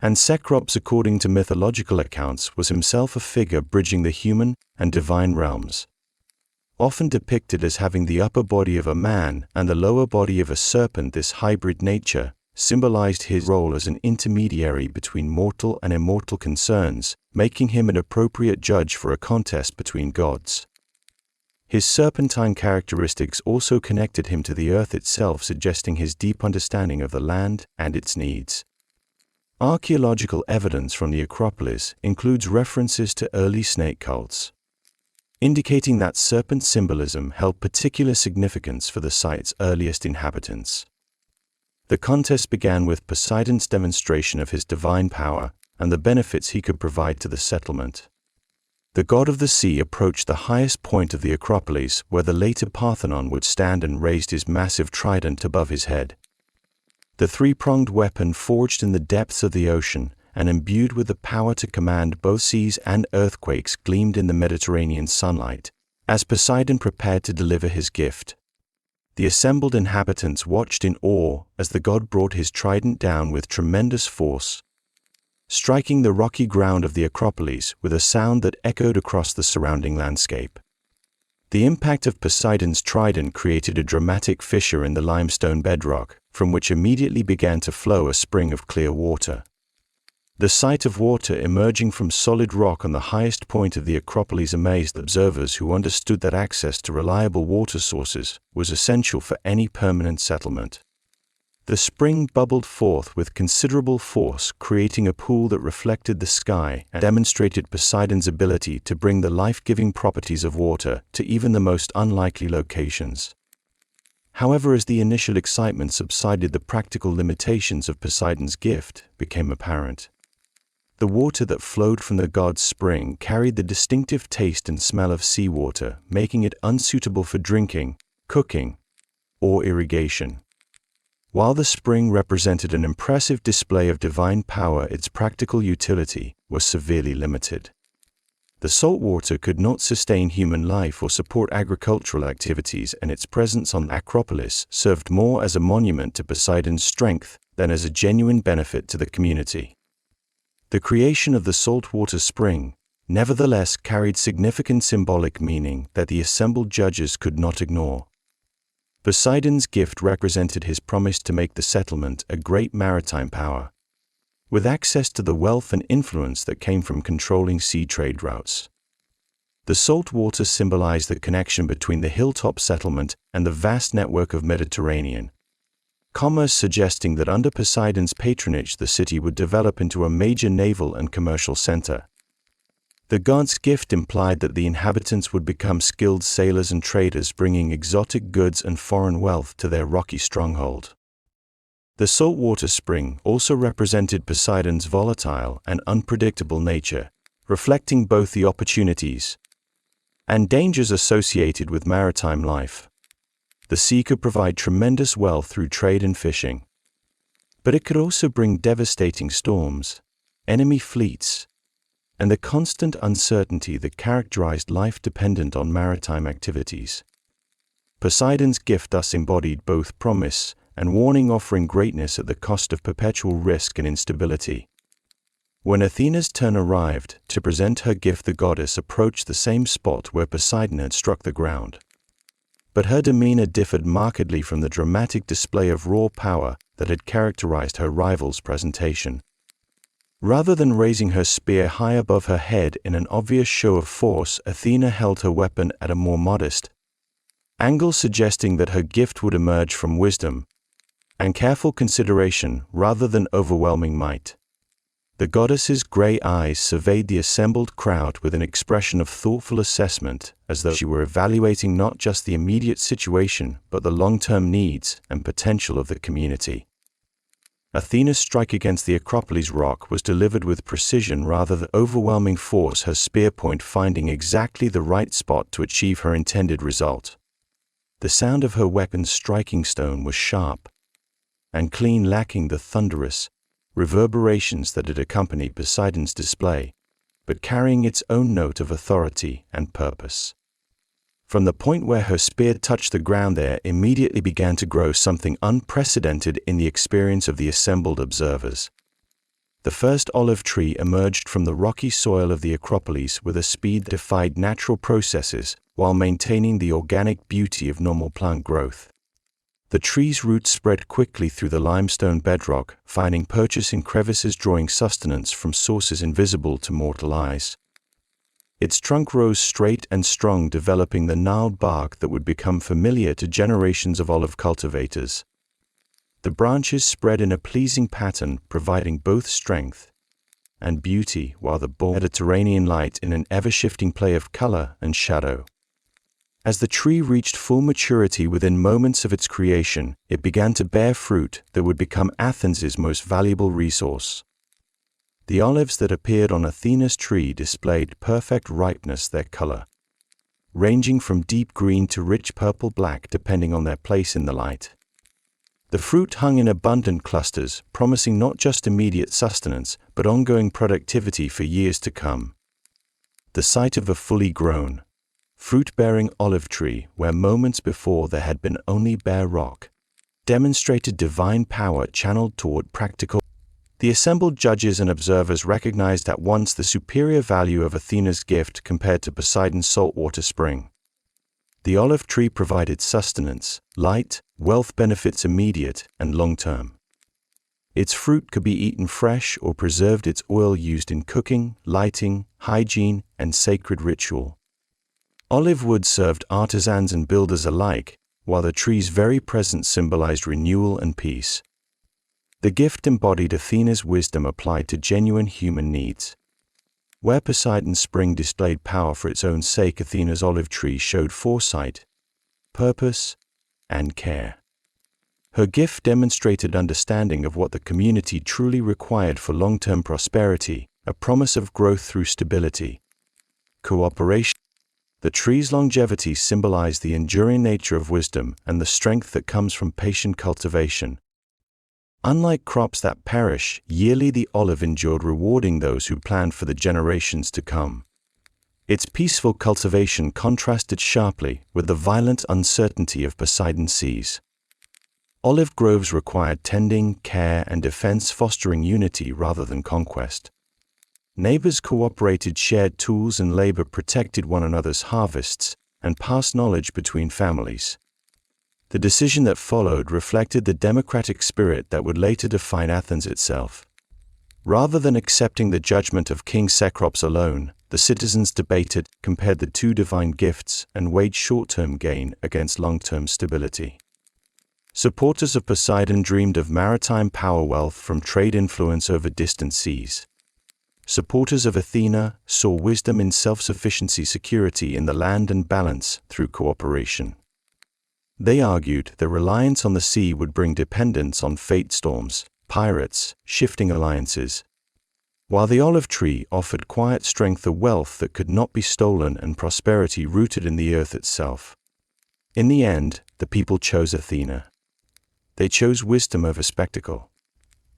And Cecrops, according to mythological accounts, was himself a figure bridging the human and divine realms. Often depicted as having the upper body of a man and the lower body of a serpent, this hybrid nature symbolized his role as an intermediary between mortal and immortal concerns, making him an appropriate judge for a contest between gods. His serpentine characteristics also connected him to the earth itself, suggesting his deep understanding of the land and its needs. Archaeological evidence from the Acropolis includes references to early snake cults, indicating that serpent symbolism held particular significance for the site's earliest inhabitants. The contest began with Poseidon's demonstration of his divine power and the benefits he could provide to the settlement. The god of the sea approached the highest point of the Acropolis, where the later Parthenon would stand, and raised his massive trident above his head. The three-pronged weapon, forged in the depths of the ocean and imbued with the power to command both seas and earthquakes, gleamed in the Mediterranean sunlight as Poseidon prepared to deliver his gift. The assembled inhabitants watched in awe as the god brought his trident down with tremendous force, striking the rocky ground of the Acropolis with a sound that echoed across the surrounding landscape. The impact of Poseidon's trident created a dramatic fissure in the limestone bedrock, from which immediately began to flow a spring of clear water. The sight of water emerging from solid rock on the highest point of the Acropolis amazed observers, who understood that access to reliable water sources was essential for any permanent settlement. The spring bubbled forth with considerable force, creating a pool that reflected the sky and demonstrated Poseidon's ability to bring the life-giving properties of water to even the most unlikely locations. However, as the initial excitement subsided, the practical limitations of Poseidon's gift became apparent. The water that flowed from the god's spring carried the distinctive taste and smell of seawater, making it unsuitable for drinking, cooking, or irrigation. While the spring represented an impressive display of divine power, its practical utility was severely limited. The salt water could not sustain human life or support agricultural activities, and its presence on the Acropolis served more as a monument to Poseidon's strength than as a genuine benefit to the community. The creation of the saltwater spring, nevertheless, carried significant symbolic meaning that the assembled judges could not ignore. Poseidon's gift represented his promise to make the settlement a great maritime power, with access to the wealth and influence that came from controlling sea trade routes. The salt water symbolized the connection between the hilltop settlement and the vast network of Mediterranean commerce, suggesting that under Poseidon's patronage the city would develop into a major naval and commercial center. The god's gift implied that the inhabitants would become skilled sailors and traders, bringing exotic goods and foreign wealth to their rocky stronghold. The saltwater spring also represented Poseidon's volatile and unpredictable nature, reflecting both the opportunities and dangers associated with maritime life. The sea could provide tremendous wealth through trade and fishing, but it could also bring devastating storms, enemy fleets, and the constant uncertainty that characterized life dependent on maritime activities. Poseidon's gift thus embodied both promise and warning, offering greatness at the cost of perpetual risk and instability. When Athena's turn arrived to present her gift, the goddess approached the same spot where Poseidon had struck the ground. But her demeanor differed markedly from the dramatic display of raw power that had characterized her rival's presentation. Rather than raising her spear high above her head in an obvious show of force, Athena held her weapon at a more modest angle, suggesting that her gift would emerge from wisdom and careful consideration rather than overwhelming might. The goddess's gray eyes surveyed the assembled crowd with an expression of thoughtful assessment, as though she were evaluating not just the immediate situation but the long-term needs and potential of the community. Athena's strike against the Acropolis rock was delivered with precision rather than overwhelming force, her spear point finding exactly the right spot to achieve her intended result. The sound of her weapon's striking stone was sharp and clean, lacking the thunderous reverberations that had accompanied Poseidon's display, but carrying its own note of authority and purpose. From the point where her spear touched the ground, there immediately began to grow something unprecedented in the experience of the assembled observers. The first olive tree emerged from the rocky soil of the Acropolis with a speed that defied natural processes while maintaining the organic beauty of normal plant growth. The tree's roots spread quickly through the limestone bedrock, finding purchase in crevices, drawing sustenance from sources invisible to mortal eyes. Its trunk rose straight and strong, developing the gnarled bark that would become familiar to generations of olive cultivators. The branches spread in a pleasing pattern, providing both strength and beauty, while the bore Mediterranean light in an ever-shifting play of color and shadow. As the tree reached full maturity within moments of its creation, it began to bear fruit that would become Athens' most valuable resource. The olives that appeared on Athena's tree displayed perfect ripeness, their color ranging from deep green to rich purple-black depending on their place in the light. The fruit hung in abundant clusters, promising not just immediate sustenance, but ongoing productivity for years to come. The sight of a fully grown, fruit-bearing olive tree, where moments before there had been only bare rock, demonstrated divine power channeled toward practical. The assembled judges and observers recognized at once the superior value of Athena's gift compared to Poseidon's saltwater spring. The olive tree provided sustenance, light, wealth benefits immediate and long-term. Its fruit could be eaten fresh or preserved, its oil used in cooking, lighting, hygiene, and sacred ritual. Olive wood served artisans and builders alike, while the tree's very presence symbolized renewal and peace. The gift embodied Athena's wisdom applied to genuine human needs. Where Poseidon's spring displayed power for its own sake, Athena's olive tree showed foresight, purpose, and care. Her gift demonstrated understanding of what the community truly required for long-term prosperity, a promise of growth through stability, cooperation. The tree's longevity symbolized the enduring nature of wisdom and the strength that comes from patient cultivation. Unlike crops that perish yearly, the olive endured, rewarding those who planned for the generations to come. Its peaceful cultivation contrasted sharply with the violent uncertainty of Poseidon's seas. Olive groves required tending, care, and defense, fostering unity rather than conquest. Neighbors cooperated, shared tools and labor, protected one another's harvests, and passed knowledge between families. The decision that followed reflected the democratic spirit that would later define Athens itself. Rather than accepting the judgment of King Cecrops alone, the citizens debated, compared the two divine gifts, and weighed short-term gain against long-term stability. Supporters of Poseidon dreamed of maritime power, wealth from trade, influence over distant seas. Supporters of Athena saw wisdom in self-sufficiency, security in the land, and balance through cooperation. They argued that reliance on the sea would bring dependence on fate, storms, pirates, shifting alliances, while the olive tree offered quiet strength, a wealth that could not be stolen, and prosperity rooted in the earth itself. In the end, the people chose Athena. They chose wisdom over spectacle,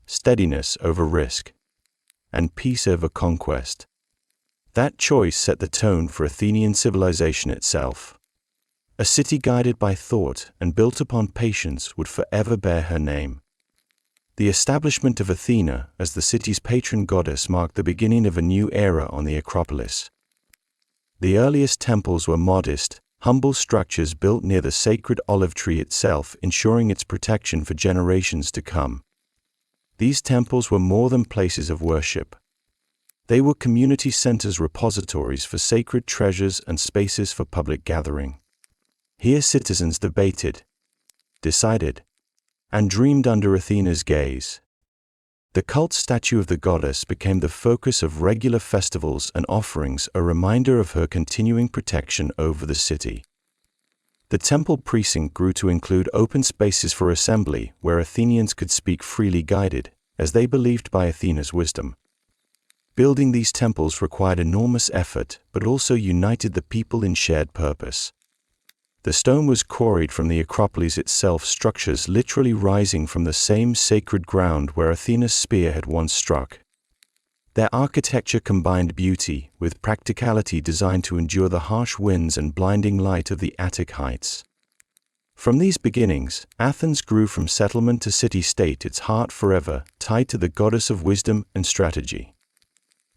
steadiness over risk, and peace over conquest. That choice set the tone for Athenian civilization itself. A city guided by thought and built upon patience would forever bear her name. The establishment of Athena as the city's patron goddess marked the beginning of a new era on the Acropolis. The earliest temples were modest, humble structures built near the sacred olive tree itself, ensuring its protection for generations to come. These temples were more than places of worship. They were community centers, repositories for sacred treasures, and spaces for public gathering. Here citizens debated, decided, and dreamed under Athena's gaze. The cult statue of the goddess became the focus of regular festivals and offerings, a reminder of her continuing protection over the city. The temple precinct grew to include open spaces for assembly, where Athenians could speak freely, guided, as they believed, by Athena's wisdom. Building these temples required enormous effort, but also united the people in shared purpose. The stone was quarried from the Acropolis itself, structures literally rising from the same sacred ground where Athena's spear had once struck. Their architecture combined beauty with practicality, designed to endure the harsh winds and blinding light of the Attic heights. From these beginnings, Athens grew from settlement to city-state, its heart forever tied to the goddess of wisdom and strategy.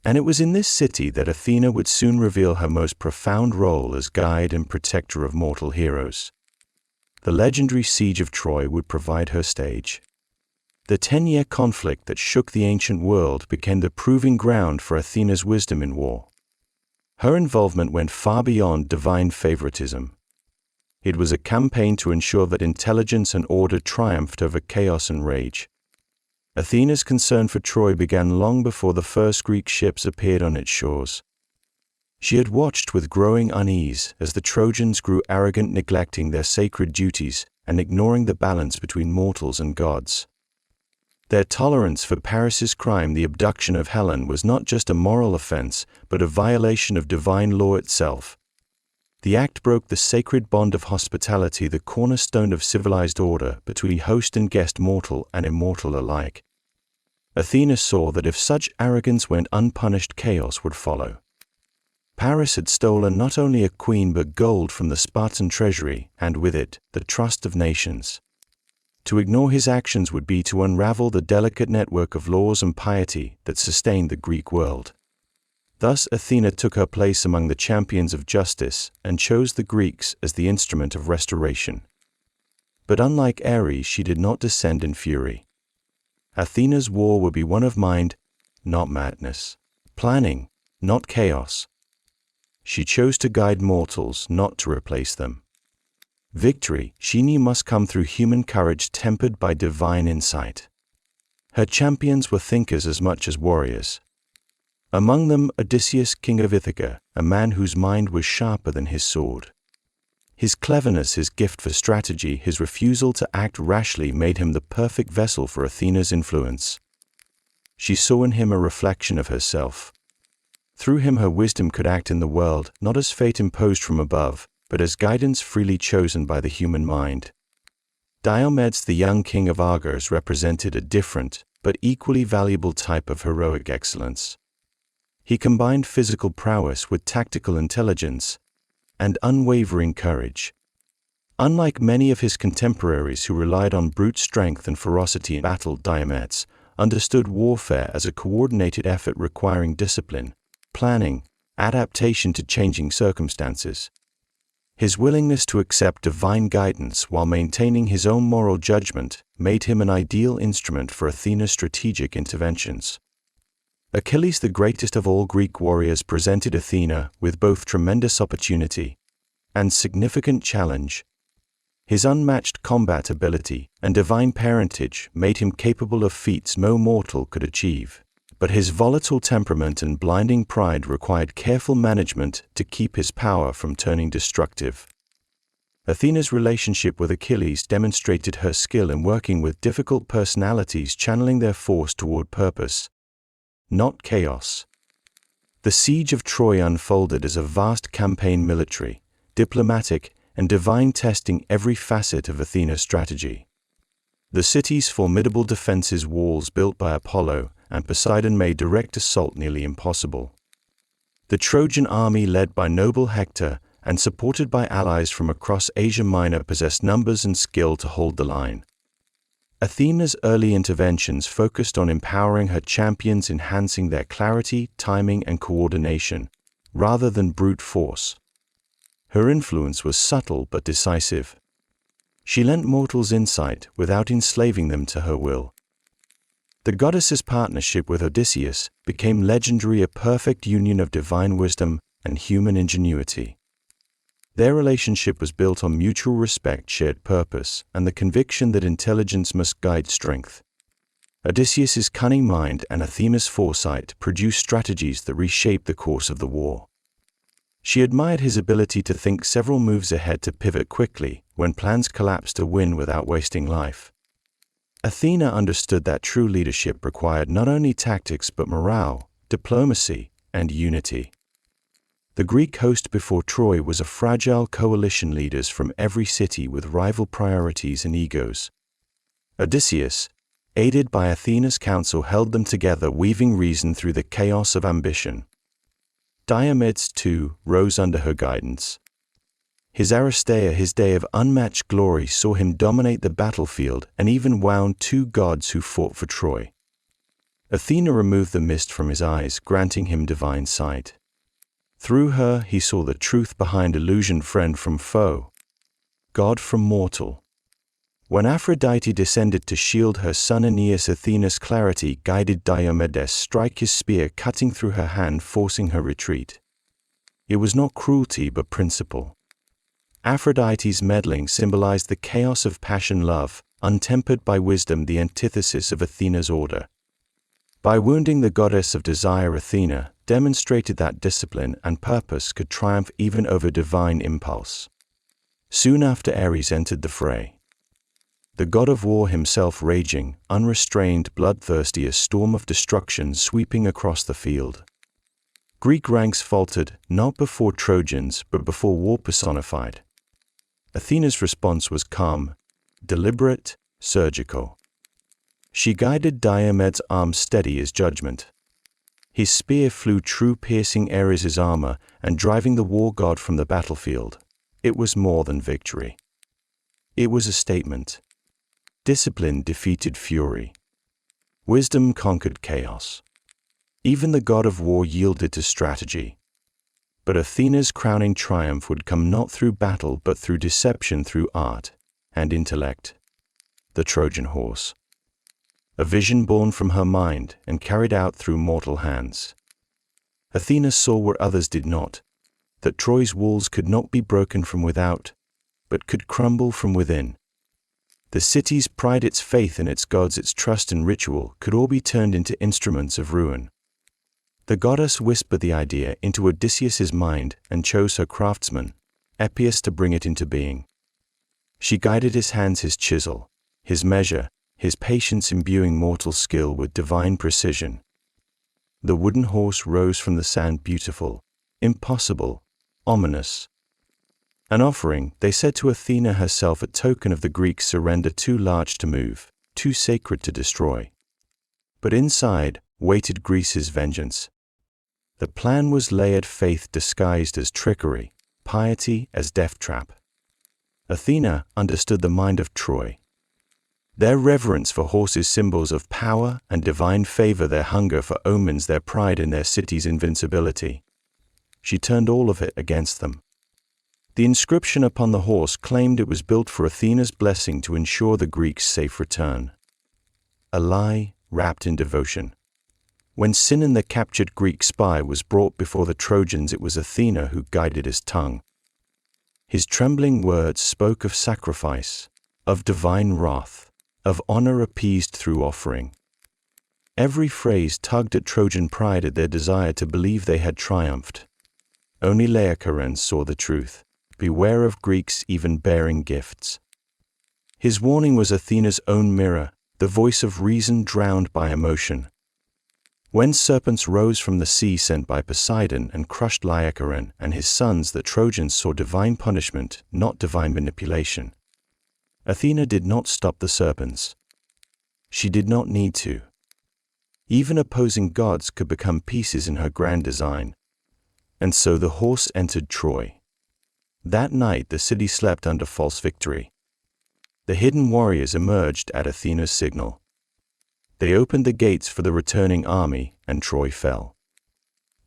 And it was in this city that Athena would soon reveal her most profound role as guide and protector of mortal heroes. The legendary siege of Troy would provide her stage. The 10-year conflict that shook the ancient world became the proving ground for Athena's wisdom in war. Her involvement went far beyond divine favoritism. It was a campaign to ensure that intelligence and order triumphed over chaos and rage. Athena's concern for Troy began long before the first Greek ships appeared on its shores. She had watched with growing unease as the Trojans grew arrogant, neglecting their sacred duties and ignoring the balance between mortals and gods. Their tolerance for Paris's crime, the abduction of Helen, was not just a moral offense, but a violation of divine law itself. The act broke the sacred bond of hospitality, the cornerstone of civilized order between host and guest, mortal and immortal alike. Athena saw that if such arrogance went unpunished, chaos would follow. Paris had stolen not only a queen but gold from the Spartan treasury, and with it, the trust of nations. To ignore his actions would be to unravel the delicate network of laws and piety that sustained the Greek world. Thus Athena took her place among the champions of justice and chose the Greeks as the instrument of restoration. But unlike Ares, she did not descend in fury. Athena's war would be one of mind, not madness; planning, not chaos. She chose to guide mortals, not to replace them. Victory, she knew, must come through human courage tempered by divine insight. Her champions were thinkers as much as warriors. Among them, Odysseus, king of Ithaca, a man whose mind was sharper than his sword. His cleverness, his gift for strategy, his refusal to act rashly made him the perfect vessel for Athena's influence. She saw in him a reflection of herself. Through him her wisdom could act in the world, not as fate imposed from above, but as guidance freely chosen by the human mind. Diomedes, the young king of Argos, represented a different, but equally valuable type of heroic excellence. He combined physical prowess with tactical intelligence and unwavering courage. Unlike many of his contemporaries who relied on brute strength and ferocity in battle, Diomedes understood warfare as a coordinated effort requiring discipline, planning, adaptation to changing circumstances. His willingness to accept divine guidance while maintaining his own moral judgment made him an ideal instrument for Athena's strategic interventions. Achilles, the greatest of all Greek warriors, presented Athena with both tremendous opportunity and significant challenge. His unmatched combat ability and divine parentage made him capable of feats no mortal could achieve, but his volatile temperament and blinding pride required careful management to keep his power from turning destructive. Athena's relationship with Achilles demonstrated her skill in working with difficult personalities, channeling their force toward purpose, not chaos. The siege of Troy unfolded as a vast campaign, military, diplomatic, and divine, testing every facet of Athena's strategy. The city's formidable defenses, walls built by Apollo and Poseidon, made direct assault nearly impossible. The Trojan army, led by noble Hector and supported by allies from across Asia Minor, possessed numbers and skill to hold the line. Athena's early interventions focused on empowering her champions, enhancing their clarity, timing, and coordination, rather than brute force. Her influence was subtle but decisive. She lent mortals insight without enslaving them to her will. The goddess's partnership with Odysseus became legendary, a perfect union of divine wisdom and human ingenuity. Their relationship was built on mutual respect, shared purpose, and the conviction that intelligence must guide strength. Odysseus's cunning mind and Athena's foresight produced strategies that reshaped the course of the war. She admired his ability to think several moves ahead, to pivot quickly when plans collapsed, to win without wasting life. Athena understood that true leadership required not only tactics but morale, diplomacy, and unity. The Greek host before Troy was a fragile coalition leaders from every city with rival priorities and egos. Odysseus, aided by Athena's counsel, held them together, weaving reason through the chaos of ambition. Diomedes, too, rose under her guidance. His Aristeia, his day of unmatched glory, saw him dominate the battlefield and even wound 2 gods who fought for Troy. Athena removed the mist from his eyes, granting him divine sight. Through her he saw the truth behind illusion, friend from foe, God from mortal. When Aphrodite descended to shield her son Aeneas, Athena's clarity guided Diomedes strike his spear, cutting through her hand, forcing her retreat. It was not cruelty but principle. Aphrodite's meddling symbolized the chaos of passion love, untempered by wisdom, the antithesis of Athena's order. By wounding the goddess of desire, Athena demonstrated that discipline and purpose could triumph even over divine impulse. Soon after, Ares entered the fray. The god of war himself, raging, unrestrained, bloodthirsty, a storm of destruction sweeping across the field. Greek ranks faltered, not before Trojans, but before war personified. Athena's response was calm, deliberate, surgical. She guided Diomedes' arm steady as judgment. His spear flew true, piercing Ares' armor and driving the war god from the battlefield. It was more than victory. It was a statement. Discipline defeated fury. Wisdom conquered chaos. Even the god of war yielded to strategy. But Athena's crowning triumph would come not through battle but through deception, through art and intellect. The Trojan horse. A vision born from her mind and carried out through mortal hands. Athena saw where others did not, that Troy's walls could not be broken from without, but could crumble from within. The city's pride, its faith in its gods, its trust and ritual could all be turned into instruments of ruin. The goddess whispered the idea into Odysseus' mind and chose her craftsman, Epius, to bring it into being. She guided his hands, his chisel, his measure, his patience, imbuing mortal skill with divine precision. The wooden horse rose from the sand, beautiful, impossible, ominous. An offering, they said to Athena herself, a token of the Greeks' surrender, too large to move, too sacred to destroy. But inside waited Greece's vengeance. The plan was layered, faith disguised as trickery, piety as death trap. Athena understood the mind of Troy. Their reverence for horses, symbols of power and divine favor, their hunger for omens, their pride in their city's invincibility. She turned all of it against them. The inscription upon the horse claimed it was built for Athena's blessing to ensure the Greeks' safe return. A lie wrapped in devotion. When Sinon, the captured Greek spy, was brought before the Trojans, it was Athena who guided his tongue. His trembling words spoke of sacrifice, of divine wrath, of honor appeased through offering. Every phrase tugged at Trojan pride, at their desire to believe they had triumphed. Only Laocoon saw the truth. Beware of Greeks even bearing gifts. His warning was Athena's own mirror, the voice of reason drowned by emotion. When serpents rose from the sea sent by Poseidon and crushed Laocoon and his sons, the Trojans saw divine punishment, not divine manipulation. Athena did not stop the serpents. She did not need to. Even opposing gods could become pieces in her grand design. And so the horse entered Troy. That night the city slept under false victory. The hidden warriors emerged at Athena's signal. They opened the gates for the returning army, and Troy fell.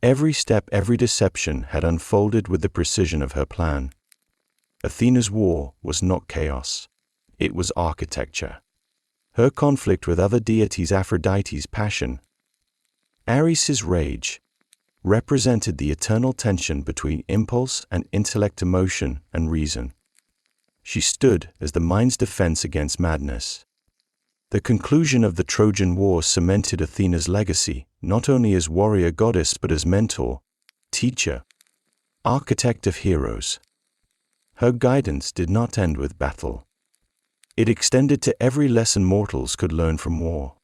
Every step, every deception had unfolded with the precision of her plan. Athena's war was not chaos. It was architecture. Her conflict with other deities, Aphrodite's passion, Ares' rage, represented the eternal tension between impulse and intellect, emotion and reason. She stood as the mind's defense against madness. The conclusion of the Trojan War cemented Athena's legacy, not only as warrior goddess but as mentor, teacher, architect of heroes. Her guidance did not end with battle. It extended to every lesson mortals could learn from war.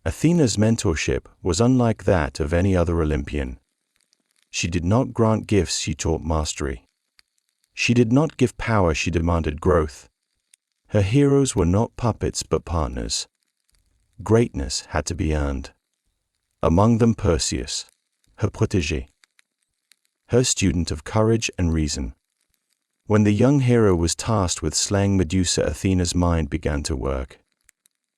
Athena's mentorship was unlike that of any other Olympian. She did not grant gifts, she taught mastery. She did not give power, she demanded growth. Her heroes were not puppets but partners. Greatness had to be earned. Among them Perseus, her protégé, her student of courage and reason. When the young hero was tasked with slaying Medusa, Athena's mind began to work.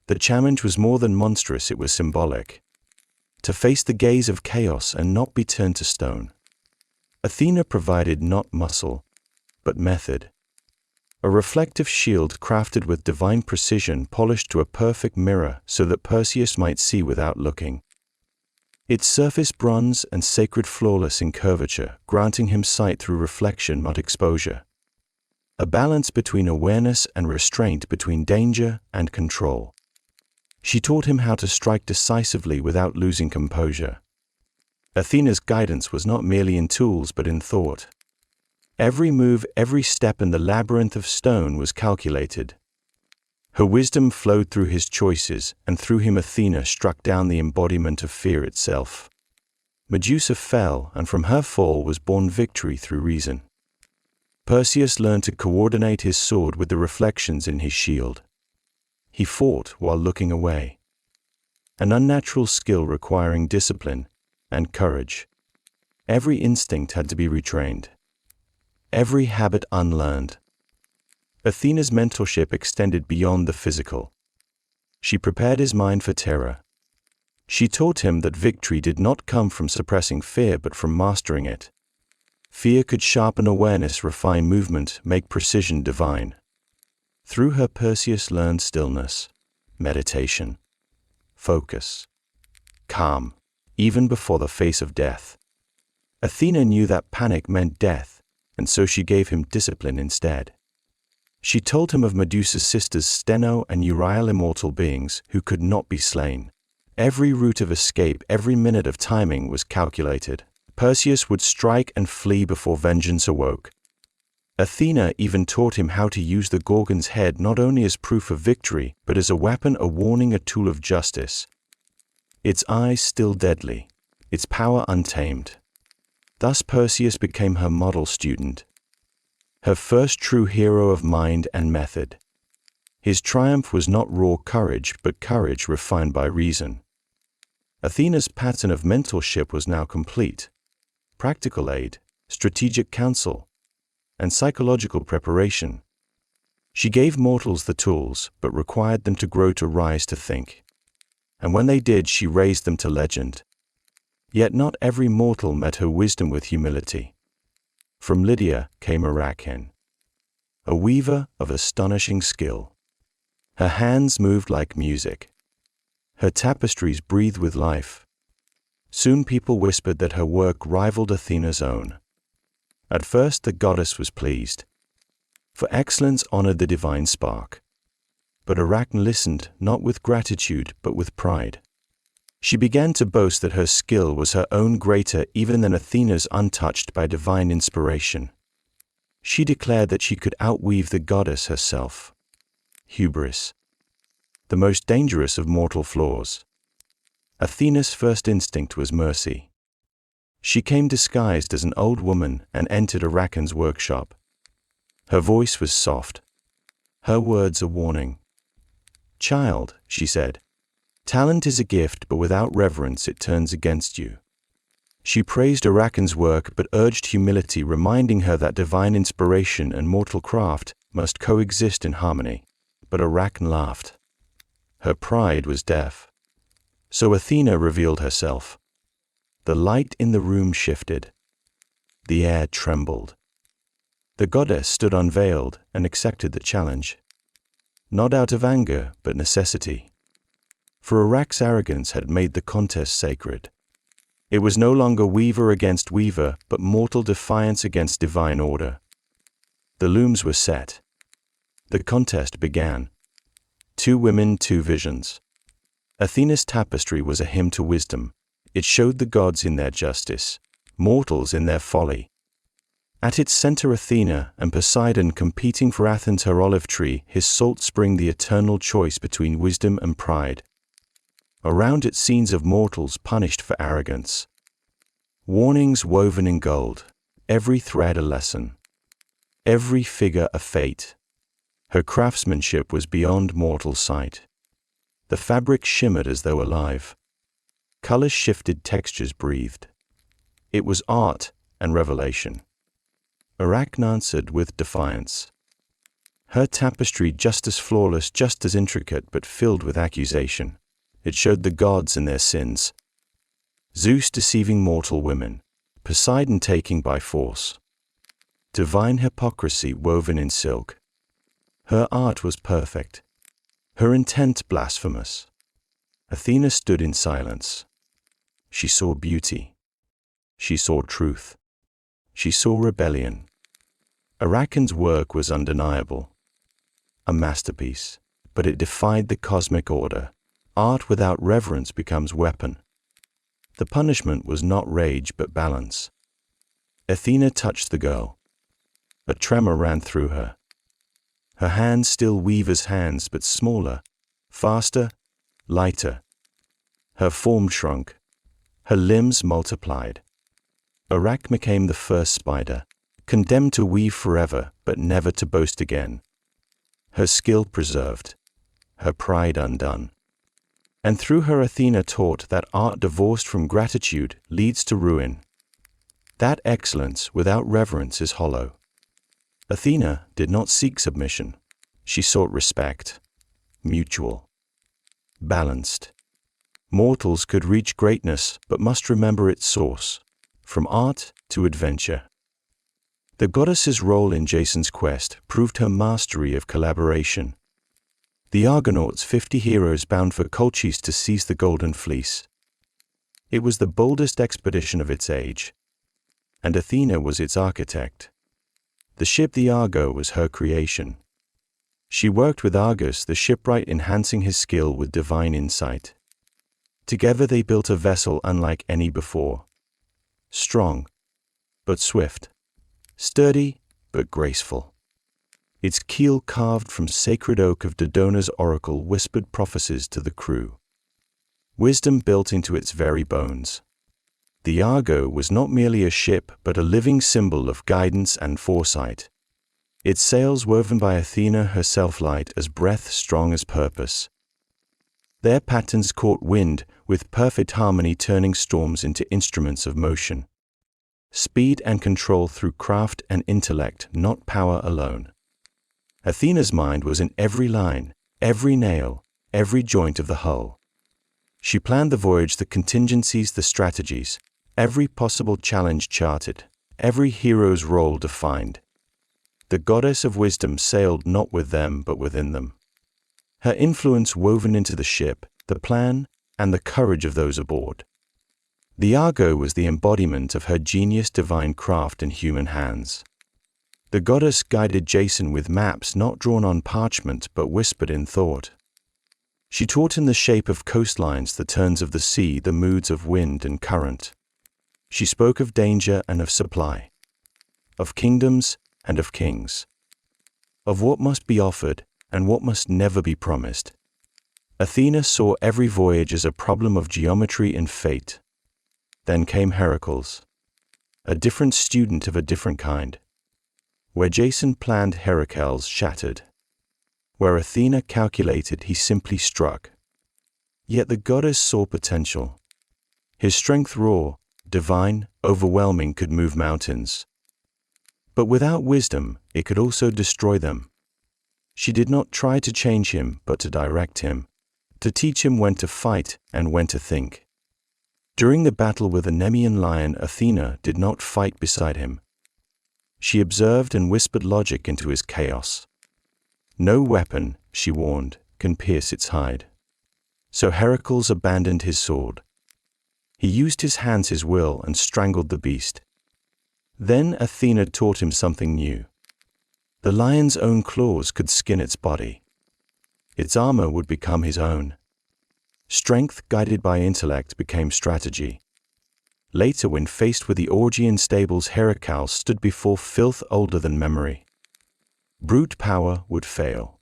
The challenge was more than monstrous, it was symbolic. To face the gaze of chaos and not be turned to stone. Athena provided not muscle, but method. A reflective shield crafted with divine precision, polished to a perfect mirror so that Perseus might see without looking. Its surface bronze and sacred, flawless in curvature, granting him sight through reflection, not exposure. A balance between awareness and restraint, between danger and control. She taught him how to strike decisively without losing composure. Athena's guidance was not merely in tools but in thought. Every move, every step in the labyrinth of stone was calculated. Her wisdom flowed through his choices, and through him Athena struck down the embodiment of fear itself. Medusa fell, and from her fall was born victory through reason. Perseus learned to coordinate his sword with the reflections in his shield. He fought while looking away. An unnatural skill requiring discipline and courage. Every instinct had to be retrained. Every habit unlearned. Athena's mentorship extended beyond the physical. She prepared his mind for terror. She taught him that victory did not come from suppressing fear but from mastering it. Fear could sharpen awareness, refine movement, make precision divine. Through her Perseus learned stillness, meditation, focus, calm, even before the face of death. Athena knew that panic meant death, and so she gave him discipline instead. She told him of Medusa's sisters Steno and Euryale, immortal beings who could not be slain. Every route of escape, every minute of timing was calculated. Perseus would strike and flee before vengeance awoke. Athena even taught him how to use the Gorgon's head not only as proof of victory, but as a weapon, a warning, a tool of justice. Its eyes still deadly, its power untamed. Thus Perseus became her model student. Her first true hero of mind and method. His triumph was not raw courage, but courage refined by reason. Athena's pattern of mentorship was now complete. Practical aid, strategic counsel, and psychological preparation. She gave mortals the tools, but required them to grow to rise to think. And when they did, she raised them to legend. Yet not every mortal met her wisdom with humility. From Lydia came Arachne, a weaver of astonishing skill. Her hands moved like music. Her tapestries breathed with life. Soon people whispered that her work rivaled Athena's own. At first the goddess was pleased, for excellence honored the divine spark. But Arachne listened not with gratitude but with pride. She began to boast that her skill was her own, greater even than Athena's, untouched by divine inspiration. She declared that she could outweave the goddess herself. Hubris, the most dangerous of mortal flaws. Athena's first instinct was mercy. She came disguised as an old woman and entered Arachne's workshop. Her voice was soft, her words a warning. "Child," she said, "talent is a gift, but without reverence it turns against you." She praised Arachne's work but urged humility, reminding her that divine inspiration and mortal craft must coexist in harmony. But Arachne laughed. Her pride was deaf. So Athena revealed herself. The light in the room shifted. The air trembled. The goddess stood unveiled and accepted the challenge. Not out of anger, but necessity. For Arachne's arrogance had made the contest sacred. It was no longer weaver against weaver, but mortal defiance against divine order. The looms were set. The contest began. 2 women, 2 visions. Athena's tapestry was a hymn to wisdom. It showed the gods in their justice, mortals in their folly. At its center Athena and Poseidon competing for Athens, her olive tree, his salt spring, the eternal choice between wisdom and pride. Around it scenes of mortals punished for arrogance. Warnings woven in gold, every thread a lesson, every figure a fate. Her craftsmanship was beyond mortal sight. The fabric shimmered as though alive. Colors shifted, textures breathed. It was art and revelation. Arachne answered with defiance. Her tapestry just as flawless, just as intricate, but filled with accusation. It showed the gods in their sins. Zeus deceiving mortal women, Poseidon taking by force. Divine hypocrisy woven in silk. Her art was perfect, her intent blasphemous. Athena stood in silence. She saw beauty. She saw truth. She saw rebellion. Arachne's work was undeniable. A masterpiece, but it defied the cosmic order. Art without reverence becomes weapon. The punishment was not rage but balance. Athena touched the girl. A tremor ran through her. Her hands still weaver's hands, but smaller, faster, lighter. Her form shrunk. Her limbs multiplied. Arachne became the first spider, condemned to weave forever, but never to boast again. Her skill preserved, her pride undone. And through her Athena taught that art divorced from gratitude leads to ruin. That excellence without reverence is hollow. Athena did not seek submission. She sought respect, mutual, balanced. Mortals could reach greatness but must remember its source, from art to adventure. The goddess's role in Jason's quest proved her mastery of collaboration. The Argonauts, 50 heroes bound for Colchis to seize the Golden Fleece. It was the boldest expedition of its age, and Athena was its architect. The ship, the Argo, was her creation. She worked with Argus, the shipwright, enhancing his skill with divine insight. Together they built a vessel unlike any before. Strong, but swift. Sturdy, but graceful. Its keel, carved from sacred oak of Dodona's oracle, whispered prophecies to the crew. Wisdom built into its very bones. The Argo was not merely a ship, but a living symbol of guidance and foresight. Its sails, woven by Athena herself, light as breath, strong as purpose. Their patterns caught wind with perfect harmony, turning storms into instruments of motion. Speed and control through craft and intellect, not power alone. Athena's mind was in every line, every nail, every joint of the hull. She planned the voyage, the contingencies, the strategies, every possible challenge charted, every hero's role defined. The goddess of wisdom sailed not with them but within them. Her influence woven into the ship, the plan, and the courage of those aboard. The Argo was the embodiment of her genius, divine craft in human hands. The goddess guided Jason with maps not drawn on parchment but whispered in thought. She taught in the shape of coastlines, the turns of the sea, the moods of wind and current. She spoke of danger and of supply, of kingdoms and of kings, of what must be offered and what must never be promised. Athena saw every voyage as a problem of geometry and fate. Then came Heracles, a different student of a different kind. Where Jason planned, Heracles shattered. Where Athena calculated, he simply struck. Yet the goddess saw potential. His strength, raw, divine, overwhelming, could move mountains. But without wisdom, it could also destroy them. She did not try to change him, but to direct him, to teach him when to fight and when to think. During the battle with the Nemean lion, Athena did not fight beside him. She observed and whispered logic into his chaos. No weapon, she warned, can pierce its hide. So Heracles abandoned his sword. He used his hands, his will, and strangled the beast. Then Athena taught him something new. The lion's own claws could skin its body. Its armor would become his own. Strength guided by intellect became strategy. Later, when faced with the Augean stables, Heracles stood before filth older than memory. Brute power would fail.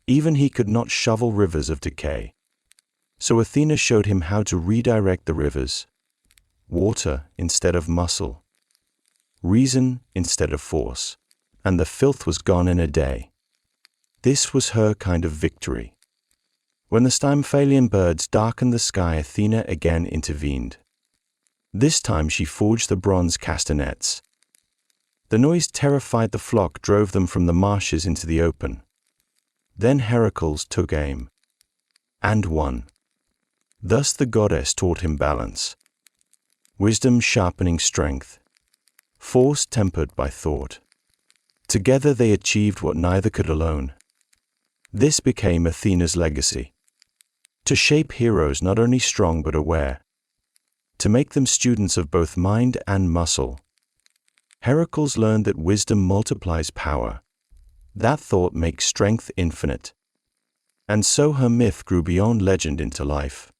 Even he could not shovel rivers of decay. So Athena showed him how to redirect the rivers. water instead of muscle, reason instead of force, and the filth was gone in a day. This was her kind of victory. When the Stymphalian birds darkened the sky, Athena again intervened. This time she forged the bronze castanets. The noise terrified the flock, drove them from the marshes into the open. Then Heracles took aim, and won. Thus the goddess taught him balance, wisdom sharpening strength, force tempered by thought. Together they achieved what neither could alone. This became Athena's legacy. To shape heroes not only strong but aware, to make them students of both mind and muscle. Heracles learned that wisdom multiplies power, that thought makes strength infinite. And so her myth grew beyond legend into life.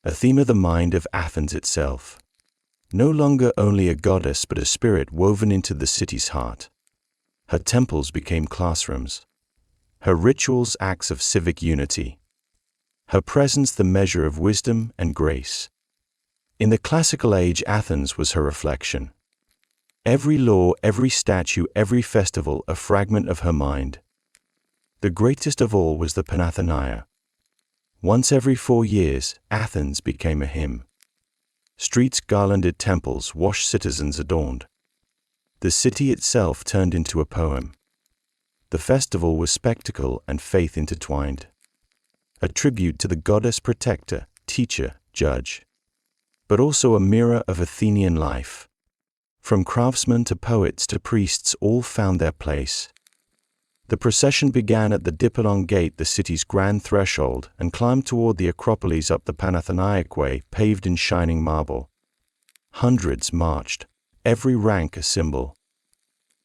Athena, the mind of Athens itself, no longer only a goddess but a spirit woven into the city's heart. Her temples became classrooms, her rituals acts of civic unity, her presence the measure of wisdom and grace. In the classical age, Athens was her reflection. Every law, every statue, every festival, a fragment of her mind. The greatest of all was the Panathenaia. Once every 4 years, Athens became a hymn. Streets garlanded, temples washed, citizens adorned. The city itself turned into a poem. The festival was spectacle and faith intertwined. A tribute to the goddess protector, teacher, judge. But also a mirror of Athenian life. From craftsmen to poets to priests, all found their place. The procession began at the Dipylon Gate, the city's grand threshold, and climbed toward the Acropolis up the Panathenaia way, paved in shining marble. Hundreds marched, every rank a symbol.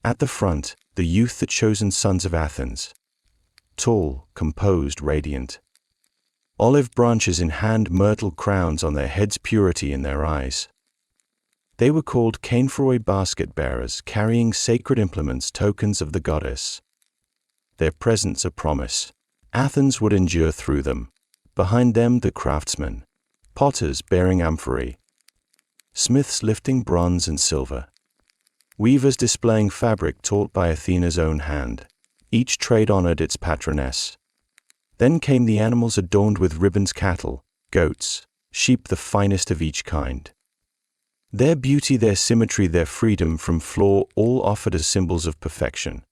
At the front, the youth, the chosen sons of Athens. Tall, composed, radiant. Olive branches in hand, myrtle crowns on their heads, purity in their eyes. They were called Arrephoroi, basket bearers, carrying sacred implements, tokens of the goddess. Their presence a promise. Athens would endure through them. Behind them the craftsmen, potters bearing amphorae, smiths lifting bronze and silver, weavers displaying fabric taught by Athena's own hand. Each trade honored its patroness. Then came the animals adorned with ribbons, cattle, goats, sheep, the finest of each kind. Their beauty, their symmetry, their freedom from flaw, all offered as symbols of perfection.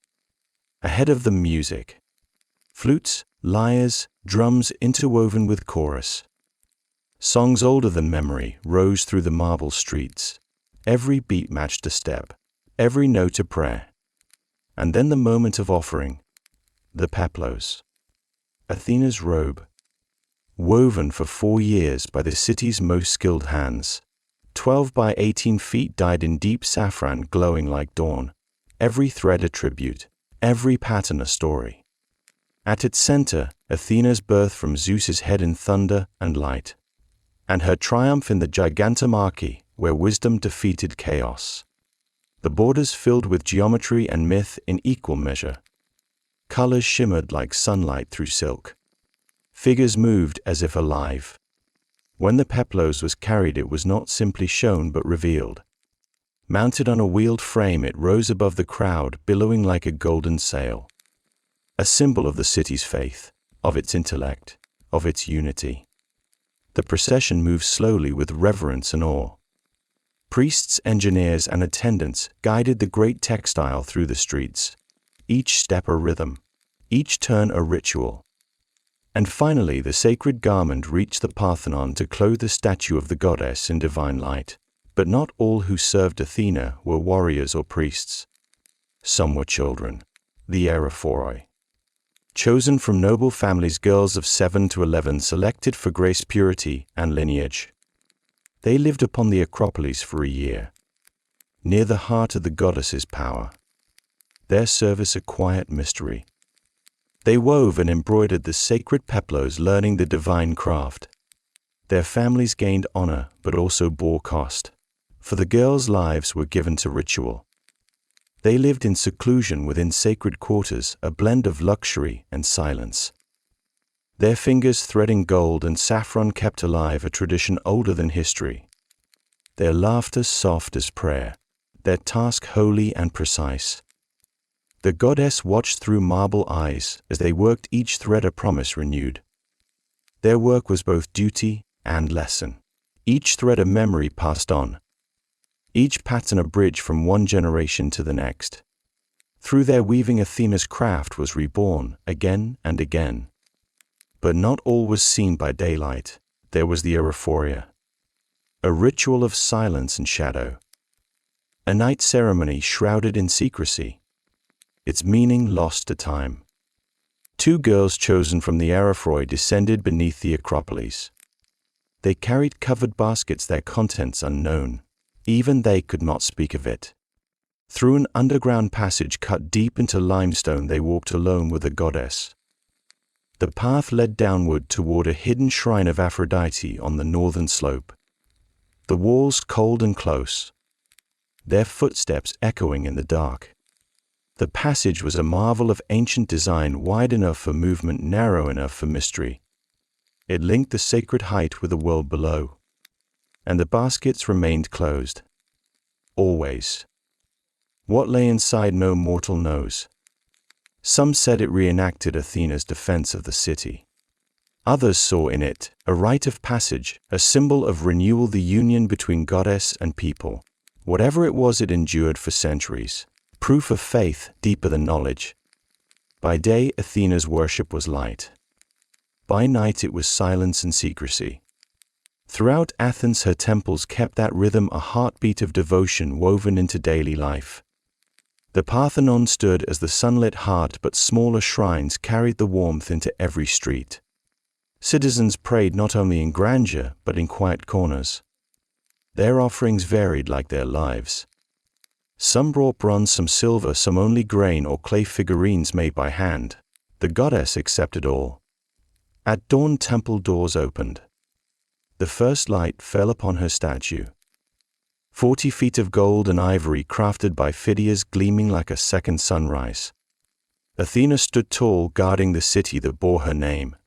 Ahead of them music. Flutes, lyres, drums interwoven with chorus. Songs older than memory rose through the marble streets. Every beat matched a step, every note a prayer. And then the moment of offering, the peplos. Athena's robe, woven for 4 years by the city's most skilled hands. 12 by 18 feet, dyed in deep saffron, glowing like dawn. Every thread a tribute, every pattern a story. At its center, Athena's birth from Zeus's head in thunder and light, and her triumph in the Gigantomachy, where wisdom defeated chaos. The borders filled with geometry and myth in equal measure. Colors shimmered like sunlight through silk. Figures moved as if alive. When the peplos was carried, it was not simply shown but revealed. Mounted on a wheeled frame, it rose above the crowd, billowing like a golden sail. A symbol of the city's faith, of its intellect, of its unity. The procession moved slowly with reverence and awe. Priests, engineers, and attendants guided the great textile through the streets, each step a rhythm, each turn a ritual. And finally the sacred garment reached the Parthenon to clothe the statue of the goddess in divine light. But not all who served Athena were warriors or priests. Some were children, the Arrephoroi. Chosen from noble families, girls of 7 to 11, selected for grace, purity, and lineage. They lived upon the Acropolis for a year, near the heart of the goddess's power. Their service a quiet mystery. They wove and embroidered the sacred peplos, learning the divine craft. Their families gained honor, but also bore cost, for the girls' lives were given to ritual. They lived in seclusion within sacred quarters, a blend of luxury and silence. Their fingers threading gold and saffron kept alive a tradition older than history. their laughter soft as prayer, their task holy and precise. The goddess watched through marble eyes as they worked, each thread a promise renewed. Their work was both duty and lesson, each thread a memory passed on, each pattern a bridge from one generation to the next. Through their weaving, Athena's craft was reborn again and again. But not all was seen by daylight. There was the Arrephoroi, a ritual of silence and shadow, a night ceremony shrouded in secrecy, its meaning lost to time. 2 girls chosen from the Arrephoroi descended beneath the Acropolis. They carried covered baskets, their contents unknown. Even they could not speak of it. Through an underground passage cut deep into limestone they walked alone with the goddess. The path led downward toward a hidden shrine of Aphrodite on the northern slope. The walls cold and close, their footsteps echoing in the dark. The passage was a marvel of ancient design, wide enough for movement, narrow enough for mystery. It linked the sacred height with the world below. And the baskets remained closed. Always. What lay inside no mortal knows. Some said it reenacted Athena's defense of the city. Others saw in it a rite of passage, a symbol of renewal, the union between goddess and people. Whatever it was, it endured for centuries. Proof of faith deeper than knowledge. By day, Athena's worship was light. By night, it was silence and secrecy. Throughout Athens, her temples kept that rhythm, a heartbeat of devotion woven into daily life. The Parthenon stood as the sunlit heart, but smaller shrines carried the warmth into every street. Citizens prayed not only in grandeur, but in quiet corners. Their offerings varied like their lives. Some brought bronze, some silver, some only grain or clay figurines made by hand. The goddess accepted all. At dawn, temple doors opened. The first light fell upon her statue. 40 feet of gold and ivory crafted by Phidias, gleaming like a second sunrise. Athena stood tall, guarding the city that bore her name.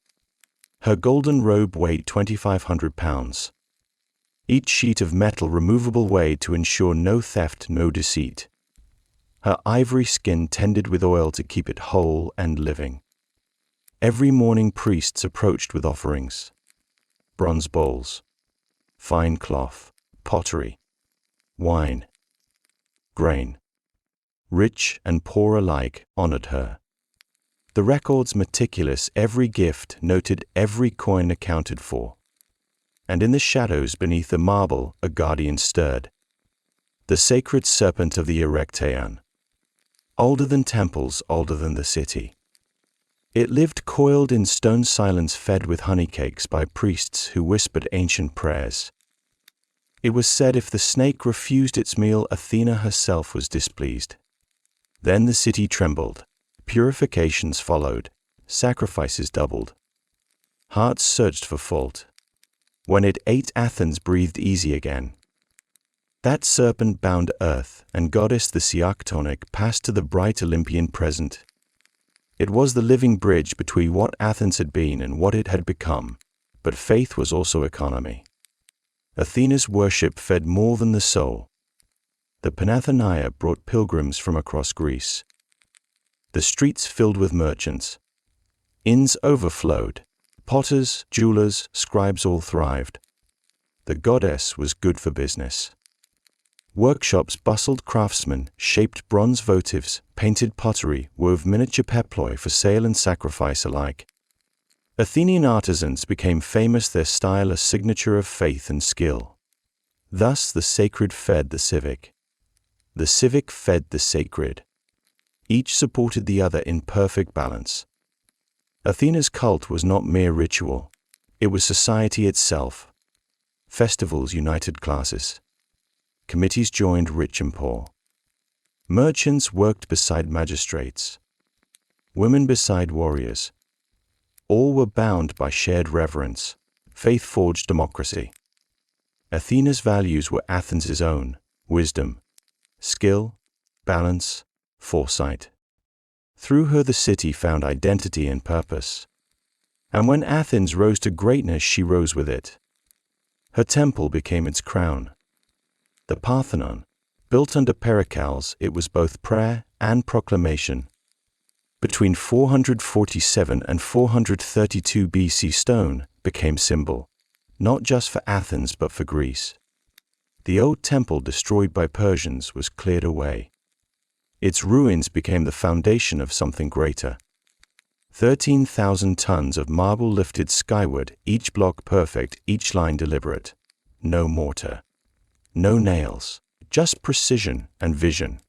Her golden robe weighed 2,500 pounds. Each sheet of metal removable weighed to ensure no theft, no deceit. Her ivory skin tended with oil to keep it whole and living. Every morning priests approached with offerings. Bronze bowls, fine cloth, pottery, wine, grain. Rich and poor alike honored her. The records meticulous, every gift noted, every coin accounted for. And in the shadows beneath the marble a guardian stirred. The sacred serpent of the Erechtheion. Older than temples, older than the city. It lived coiled in stone silence, fed with honeycakes by priests who whispered ancient prayers. It was said if the snake refused its meal, Athena herself was displeased. Then the city trembled. Purifications followed. Sacrifices doubled. Hearts searched for fault. When it ate, Athens breathed easy again. That serpent bound earth, and goddess the Seactonic passed to the bright Olympian present. It was the living bridge between what Athens had been and what it had become, but faith was also economy. Athena's worship fed more than the soul. The Panathenaia brought pilgrims from across Greece. The streets filled with merchants. Inns overflowed. Potters, jewelers, scribes all thrived. The goddess was good for business. Workshops bustled, craftsmen shaped bronze votives, painted pottery, wove miniature peploi for sale and sacrifice alike. Athenian artisans became famous, their style a signature of faith and skill. Thus the sacred fed the civic. The civic fed the sacred. Each supported the other in perfect balance. Athena's cult was not mere ritual. It was society itself. Festivals united classes. Committees joined rich and poor. Merchants worked beside magistrates. Women beside warriors. All were bound by shared reverence. Faith forged democracy. Athena's values were Athens' own: wisdom, skill, balance, foresight. Through her the city found identity and purpose. And when Athens rose to greatness, she rose with it. Her temple became its crown. the Parthenon. Built under Pericles, it was both prayer and proclamation. Between 447 and 432 BC, stone became symbol, not just for Athens but for Greece. The old temple destroyed by Persians was cleared away. Its ruins became the foundation of something greater. 13,000 tons of marble lifted skyward, each block perfect, each line deliberate. No mortar, no nails, just precision and vision.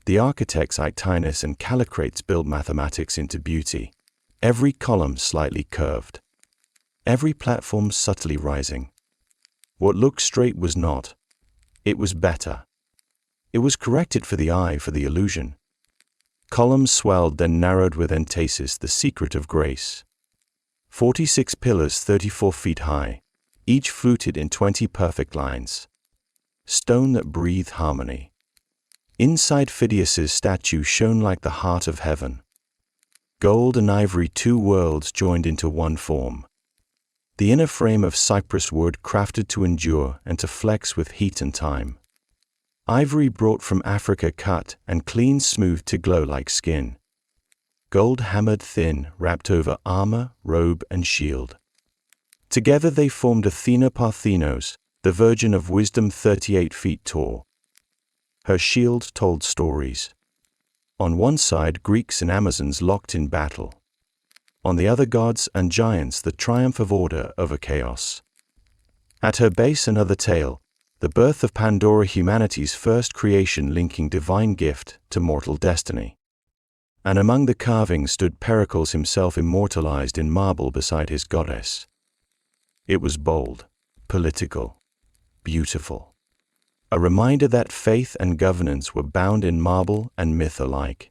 The architects Aegina and Caryatids built mathematics into beauty, every column slightly curved, every platform subtly rising. What looked straight was not. It was better. It was corrected for the eye, for the illusion. Columns swelled, then narrowed with entasis, the secret of grace. 46 pillars 34 feet high, each fluted in 20 perfect lines. Stone that breathed harmony. Inside Phidias's statue shone like the heart of heaven. Gold and ivory, two worlds joined into one form. The inner frame of cypress wood crafted to endure and to flex with heat and time. Ivory brought from Africa, cut and clean, smooth to glow like skin. Gold hammered thin, wrapped over armor, robe and shield. Together they formed Athena Parthenos, the virgin of wisdom, 38 feet tall. Her shield told stories. On one side, Greeks and Amazons locked in battle. On the other, gods and giants, the triumph of order over chaos. At her base, another tale, the birth of Pandora, humanity's first creation, linking divine gift to mortal destiny. And among the carvings stood Heracles himself, immortalized in marble beside his goddess. It was bold, political, beautiful. A reminder that faith and governance were bound in marble and myth alike.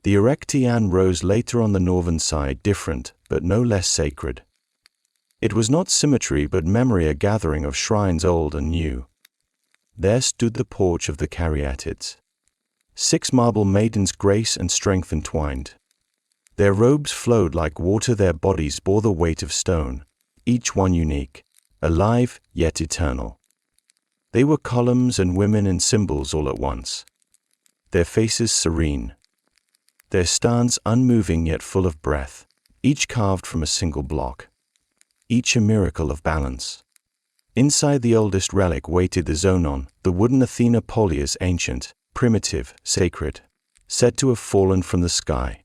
The Arachne rose later on the northern side, different but no less sacred. It was not symmetry but memory, a gathering of shrines old and new. There stood the porch of the Caryatids. 6 marble maidens, grace and strength entwined. Their robes flowed like water, their bodies bore the weight of stone, each one unique, alive yet eternal. They were columns and women and symbols all at once. Their faces serene. Their stance unmoving yet full of breath, each carved from a single block. Each a miracle of balance. Inside the oldest relic waited the Zonon, the wooden Athena Polias, ancient, primitive, sacred, said to have fallen from the sky.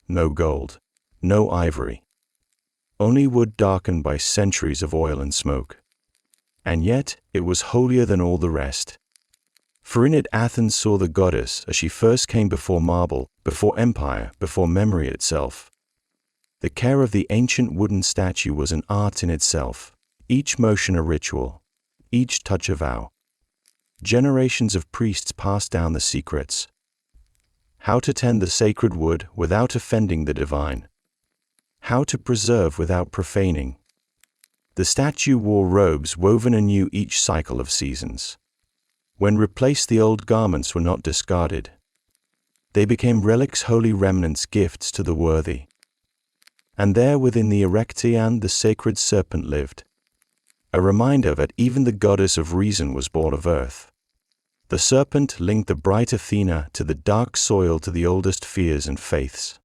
No gold, no ivory. Only wood darkened by centuries of oil and smoke. And yet, it was holier than all the rest. For in it Athens saw the goddess as she first came, before marble, before empire, before memory itself. The care of the ancient wooden statue was an art in itself, each motion a ritual, each touch a vow. Generations of priests passed down the secrets. How to tend the sacred wood without offending the divine. How to preserve without profaning. The statue wore robes woven anew each cycle of seasons. When replaced, the old garments were not discarded. They became relics, holy remnants, gifts to the worthy. And there within the Arachne the sacred serpent lived, a reminder that even the goddess of reason was born of earth. The serpent linked the bright Athena to the dark soil, to the oldest fears and faiths.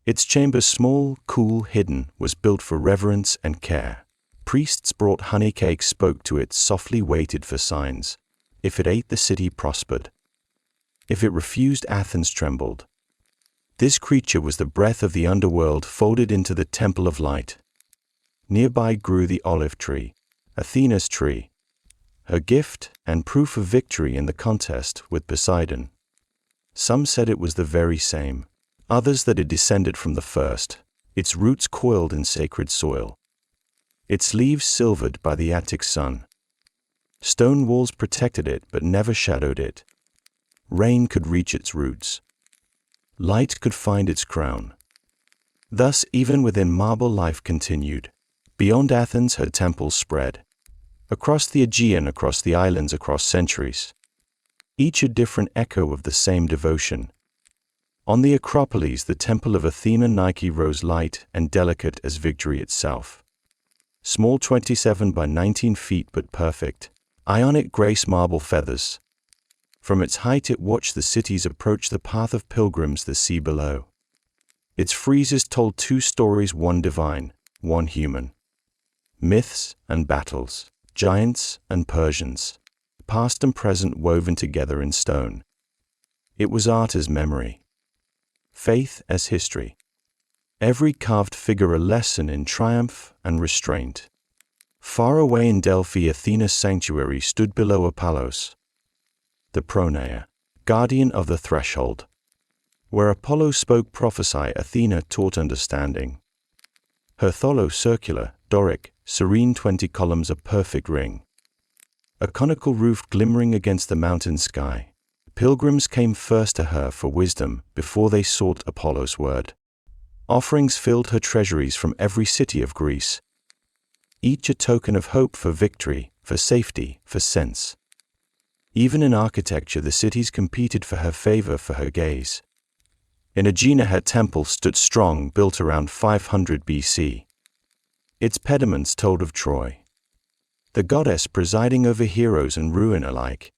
Its chamber, small, cool, hidden, was built for reverence and care. Priests brought honey cakes, spoke to it, softly waited for signs. If it ate, the city prospered. If it refused, Athens trembled. This creature was the breath of the underworld folded into the temple of light. Nearby grew the olive tree, Athena's tree, her gift and proof of victory in the contest with Poseidon. Some said it was the very same, others that it descended from the first, its roots coiled in sacred soil, its leaves silvered by the Attic sun. Stone walls protected it but never shadowed it. Rain could reach its roots. Light could find its crown. Thus, even within marble, life continued. Beyond Athens, her temples spread. Across the Aegean, across the islands, across centuries. Each a different echo of the same devotion. On the Acropolis, the temple of Athena Nike rose light and delicate as victory itself. Small, 27 by 19 feet, but perfect. Ionic grace marble feathers. From its height it watched the cities approach the path of pilgrims the sea below. Its friezes told two stories, one divine, one human. Myths and battles, giants and Persians, past and present woven together in stone. It was art as memory, faith as history. Every carved figure a lesson in triumph and restraint. Far away in Delphi, Athena's sanctuary stood below Apollos, the Pronaea, guardian of the threshold. Where Apollo spoke prophesy, Athena taught understanding. Her tholos circular, Doric, serene 20 columns a perfect ring. A conical roof glimmering against the mountain sky. Pilgrims came first to her for wisdom before they sought Apollo's word. Offerings filled her treasuries from every city of Greece. Each a token of hope for victory, for safety, for sense. Even in architecture the cities competed for her favor, for her gaze. In Aegina her temple stood strong, built around 500 BC. Its pediments told of Troy, the goddess presiding over heroes and ruin alike.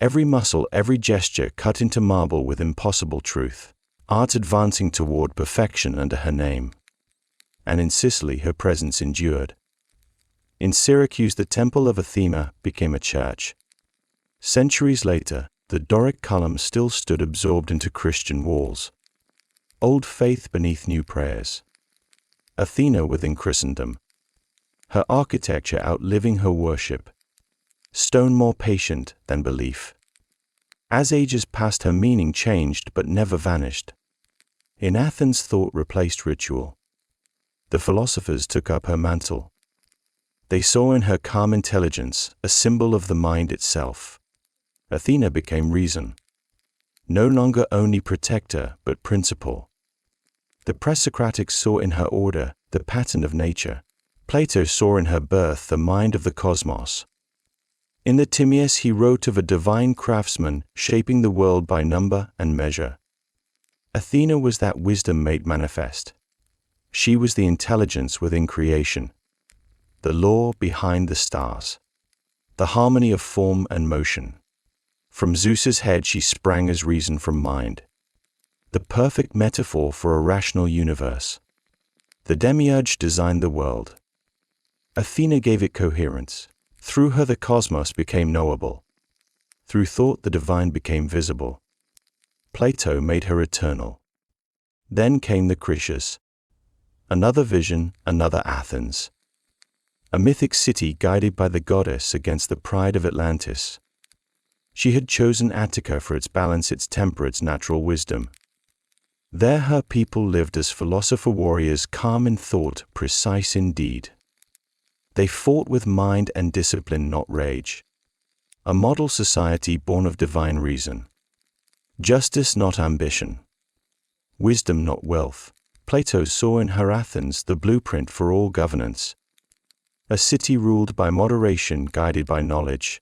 Every muscle, every gesture cut into marble with impossible truth, art advancing toward perfection under her name. And in Sicily her presence endured. In Syracuse the temple of Athena became a church. Centuries later, the Doric columns still stood absorbed into Christian walls. Old faith beneath new prayers. Athena within Christendom. Her architecture outliving her worship. Stone more patient than belief. As ages passed her meaning changed but never vanished. In Athens thought replaced ritual. The philosophers took up her mantle. They saw in her calm intelligence a symbol of the mind itself. Athena became reason. No longer only protector, but principle. The pre-Socratics saw in her order the pattern of nature. Plato saw in her birth the mind of the cosmos. In the Timaeus he wrote of a divine craftsman shaping the world by number and measure. Athena was that wisdom made manifest. She was the intelligence within creation, the law behind the stars, the harmony of form and motion. From Zeus's head she sprang as reason from mind, the perfect metaphor for a rational universe. The demiurge designed the world. Athena gave it coherence. Through her the cosmos became knowable. Through thought the divine became visible. Plato made her eternal. Then came the Critias. Another vision, another Athens. A mythic city guided by the goddess against the pride of Atlantis. She had chosen Attica for its balance, its temper, its natural wisdom. There her people lived as philosopher warriors, calm in thought, precise in deed. They fought with mind and discipline, not rage. A model society born of divine reason. Justice, not ambition. Wisdom, not wealth. Plato saw in her Athens the blueprint for all governance. A city ruled by moderation, guided by knowledge.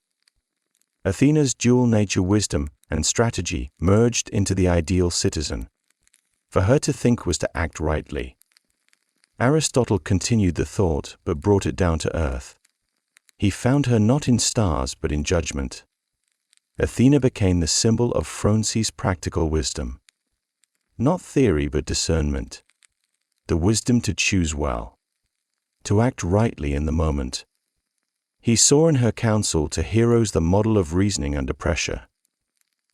Athena's dual nature, wisdom and strategy, merged into the ideal citizen. For her to think was to act rightly. Aristotle continued the thought, but brought it down to earth. He found her not in stars, but in judgment. Athena became the symbol of Phronsi's practical wisdom. Not theory, but discernment. The wisdom to choose well. To act rightly in the moment. He saw in her counsel to heroes the model of reasoning under pressure.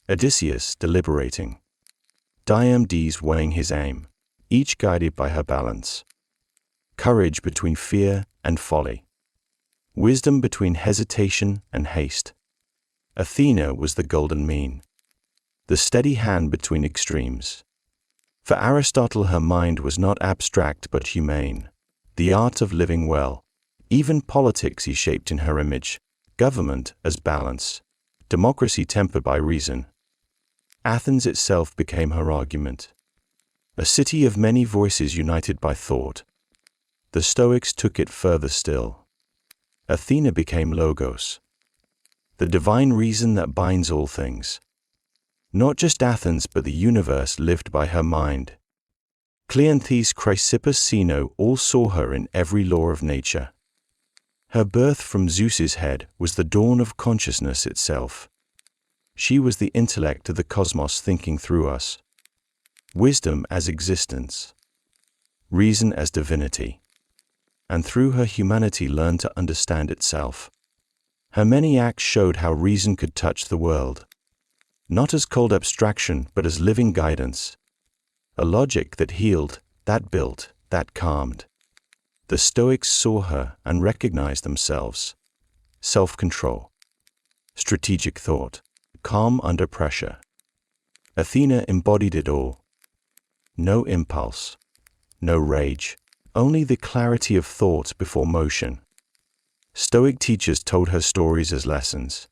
Odysseus deliberating. Diomedes weighing his aim, each guided by her balance. Courage between fear and folly. Wisdom between hesitation and haste. Athena was the golden mean. The steady hand between extremes. For Aristotle her mind was not abstract but humane. The art of living well. Even politics he shaped in her image. Government as balance. Democracy tempered by reason. Athens itself became her argument. A city of many voices united by thought. The Stoics took it further still. Athena became Logos, the divine reason that binds all things. Not just Athens but the universe lived by her mind. Cleanthes, Chrysippus, Zeno all saw her in every law of nature. Her birth from Zeus's head was the dawn of consciousness itself. She was the intellect of the cosmos thinking through us. Wisdom as existence. Reason as divinity. And through her humanity learned to understand itself. Her many acts showed how reason could touch the world. Not as cold abstraction, but as living guidance. A logic that healed, that built, that calmed. The Stoics saw her and recognized themselves. Self-control. Strategic thought. Calm under pressure. Athena embodied it all. No impulse. No rage. Only the clarity of thought before motion. Stoic teachers told her stories as lessons.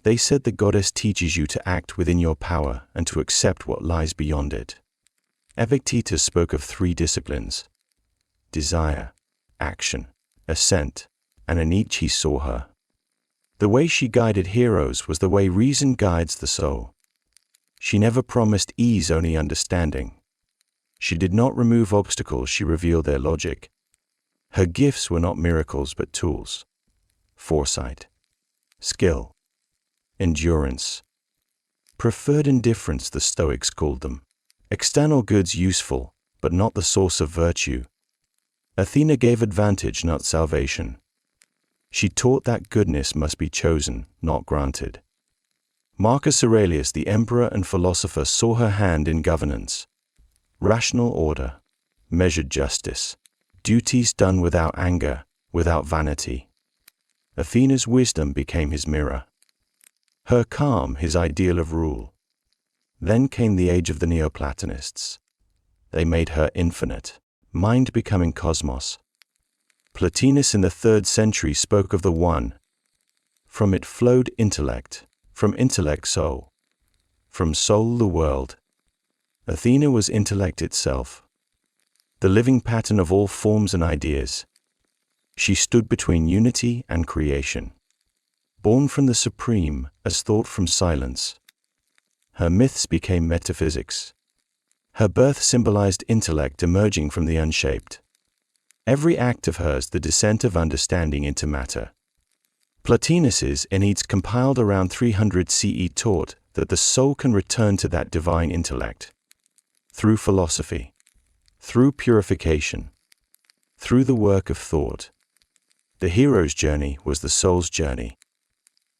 They said the goddess teaches you to act within your power and to accept what lies beyond it. Epictetus spoke of 3 disciplines: desire, action, assent, and in each he saw her. The way she guided heroes was the way reason guides the soul. She never promised ease, only understanding. She did not remove obstacles, she revealed their logic. Her gifts were not miracles but tools. Foresight, skill, endurance. Preferred indifference, the Stoics called them. External goods useful, but not the source of virtue. Athena gave advantage, not salvation. She taught that goodness must be chosen, not granted. Marcus Aurelius, the emperor and philosopher, saw her hand in governance. Rational order, measured justice, duties done without anger, without vanity. Athena's wisdom became his mirror. Her calm, his ideal of rule. Then came the age of the Neoplatonists. They made her infinite, mind becoming cosmos. Plotinus in the 3rd century spoke of the One. From it flowed intellect, from intellect soul, from soul the world. Athena was intellect itself, the living pattern of all forms and ideas. She stood between unity and creation, born from the supreme as thought from silence. Her myths became metaphysics. Her birth symbolized intellect emerging from the unshaped. Every act of hers the descent of understanding into matter. Plotinus's Enneads, compiled around 300 CE, taught that the soul can return to that divine intellect. Through philosophy. Through purification. Through the work of thought. The hero's journey was the soul's journey.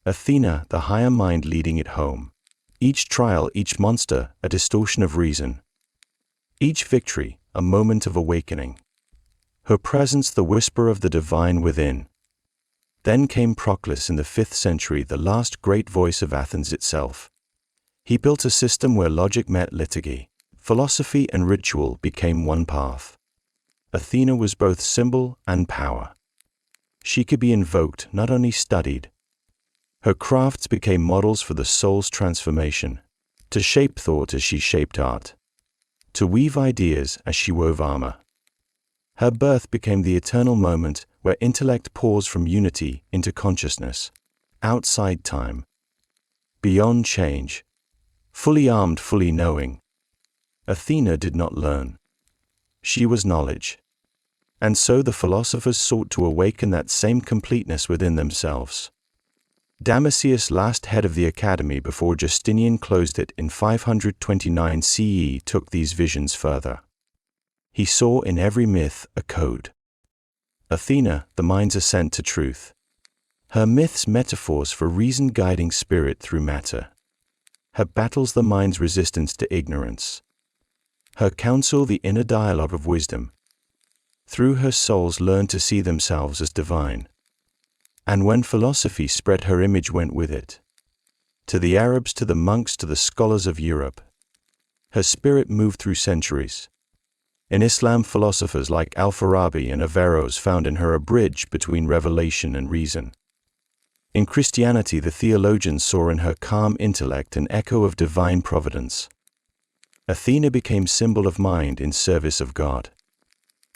Athena, the higher mind leading it home. Each trial, each monster, a distortion of reason. Each victory, a moment of awakening. Her presence, the whisper of the divine within. Then came Proclus in the 5th century, the last great voice of Athens itself. He built a system where logic met liturgy. Philosophy and ritual became one path. Athena was both symbol and power. She could be invoked, not only studied. Her crafts became models for the soul's transformation, to shape thought as she shaped art, to weave ideas as she wove armor. Her birth became the eternal moment where intellect pours from unity into consciousness, outside time, beyond change, fully armed, fully knowing. Athena did not learn. She was knowledge. And so the philosophers sought to awaken that same completeness within themselves. Damascius, last head of the academy before Justinian closed it in 529 CE, took these visions further. He saw in every myth a code. Athena, the mind's ascent to truth. Her myths, metaphors for reason guiding spirit through matter. Her battles, the mind's resistance to ignorance. Her counsel, the inner dialogue of wisdom. Through her souls learned to see themselves as divine. And when philosophy spread, her image went with it. To the Arabs, to the monks, to the scholars of Europe. Her spirit moved through centuries. In Islam, philosophers like Al-Farabi and Averroes found in her a bridge between revelation and reason. In Christianity, the theologians saw in her calm intellect an echo of divine providence. Athena became symbol of mind in service of God.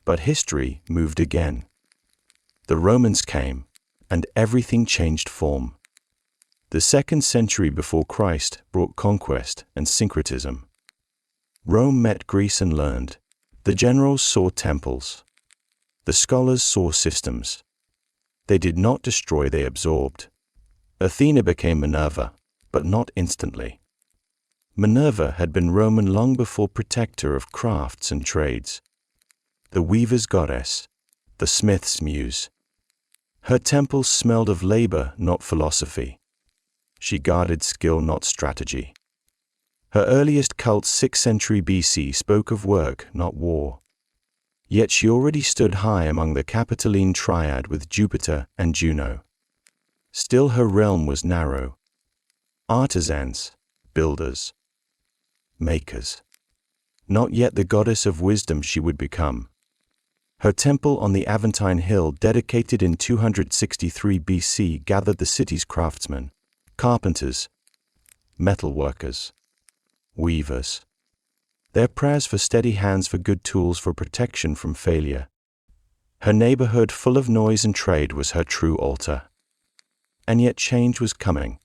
But history moved again. The Romans came, and everything changed form. The 2nd century before Christ brought conquest and syncretism. Rome met Greece and learned. The generals saw temples. The scholars saw systems. They did not destroy, they absorbed. Athena became Minerva, but not instantly. Minerva had been Roman long before, protector of crafts and trades. The weaver's goddess, the smith's muse. Her temples smelled of labor, not philosophy. She guarded skill, not strategy. Her earliest cult, 6th century BC, spoke of work, not war. Yet she already stood high among the Capitoline triad with Jupiter and Juno. Still her realm was narrow. Artisans, builders, makers. Not yet the goddess of wisdom she would become. Her temple on the Aventine Hill, dedicated in 263 BC, gathered the city's craftsmen, carpenters, metalworkers, weavers. Their prayers for steady hands, for good tools, for protection from failure. Her neighborhood, full of noise and trade, was her true altar. And yet change was coming.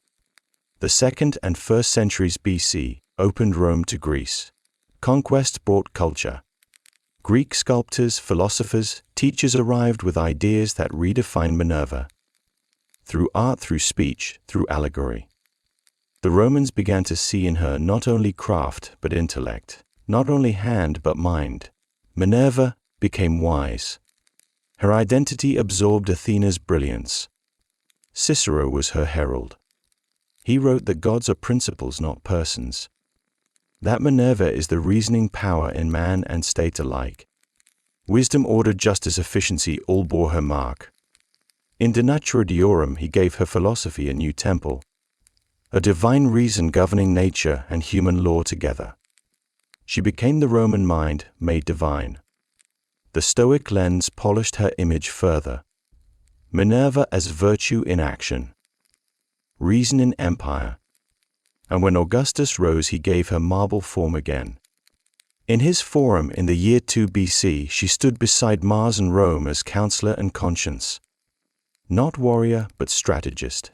The 2nd and 1st centuries BC opened Rome to Greece. Conquest brought culture. Greek sculptors, philosophers, teachers arrived with ideas that redefined Minerva. Through art, through speech, through allegory. The Romans began to see in her not only craft but intellect, not only hand but mind. Minerva became wise. Her identity absorbed Athena's brilliance. Cicero was her herald. He wrote that gods are principles, not persons. That Minerva is the reasoning power in man and state alike. Wisdom, order, justice, efficiency all bore her mark. In De Natura Deorum he gave her philosophy a new temple, a divine reason governing nature and human law together. She became the Roman mind made divine. The Stoic lens polished her image further. Minerva as virtue in action, reason in empire. And when Augustus rose, he gave her marble form again. In his forum in the year 2 BC, she stood beside Mars and Rome as counselor and conscience. Not warrior, but strategist.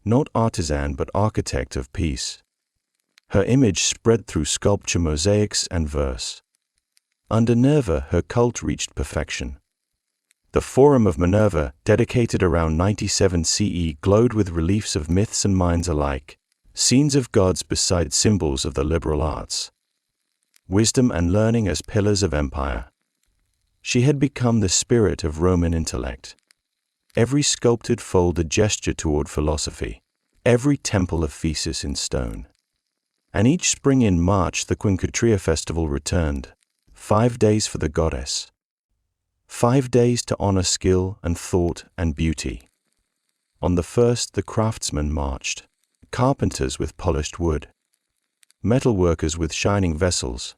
Not artisan, but architect of peace. Her image spread through sculpture, mosaics, and verse. Under Nerva, her cult reached perfection. The Forum of Minerva, dedicated around 97 CE, glowed with reliefs of myths and minds alike, scenes of gods beside symbols of the liberal arts. Wisdom and learning as pillars of empire. She had become the spirit of Roman intellect. Every sculpted fold a gesture toward philosophy, every temple a thesis in stone. And each spring in March the Quincotria festival returned, 5 days for the goddess. 5 days to honor skill and thought and beauty. On the first the craftsmen marched, carpenters with polished wood, metalworkers with shining vessels,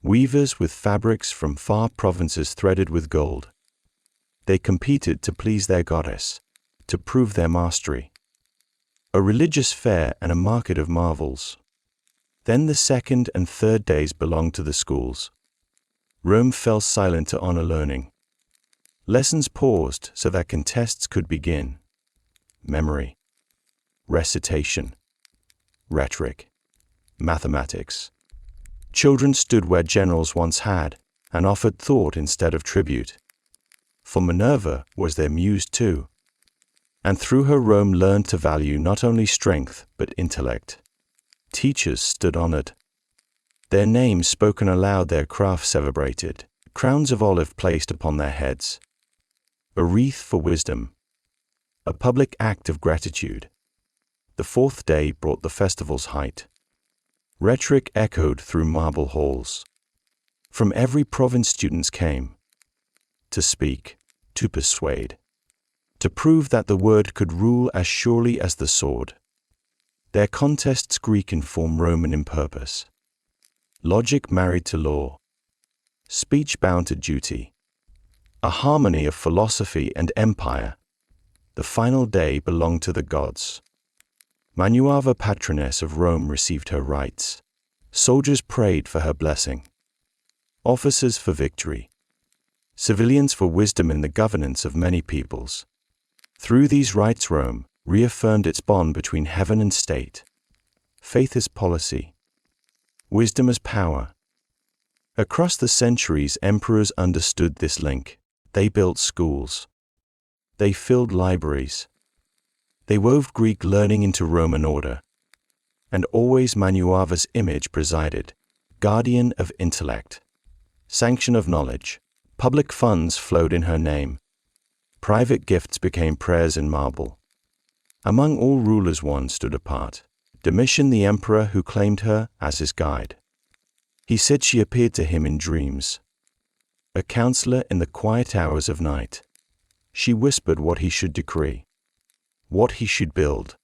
weavers with fabrics from far provinces threaded with gold. They competed to please their goddess, to prove their mastery. A religious fair and a market of marvels. Then the 2nd and 3rd days belonged to the schools. Rome fell silent to honor learning. Lessons paused so that contests could begin. Memory, recitation, rhetoric, mathematics. Children stood where generals once had and offered thought instead of tribute. For Minerva was their muse too, and through her Rome learned to value not only strength but intellect. Teachers stood honored. Their names spoken aloud, their craft celebrated, crowns of olive placed upon their heads. A wreath for wisdom, a public act of gratitude. The 4th day brought the festival's height. Rhetoric echoed through marble halls. From every province students came, to speak, to persuade, to prove that the word could rule as surely as the sword. Their contests Greek in form, Roman in purpose. Logic married to law. Speech bound to duty. A harmony of philosophy and empire. The final day belonged to the gods. Manuava, patroness of Rome, received her rites. Soldiers prayed for her blessing. Officers for victory. Civilians for wisdom in the governance of many peoples. Through these rites Rome reaffirmed its bond between heaven and state. Faith as policy. Wisdom as power. Across the centuries emperors understood this link. They built schools. They filled libraries. They wove Greek learning into Roman order. And always Minerva's image presided, guardian of intellect, sanction of knowledge. Public funds flowed in her name. Private gifts became prayers in marble. Among all rulers one stood apart, Domitian the emperor, who claimed her as his guide. He said she appeared to him in dreams, a counselor in the quiet hours of night. She whispered what he should decree, what he should build,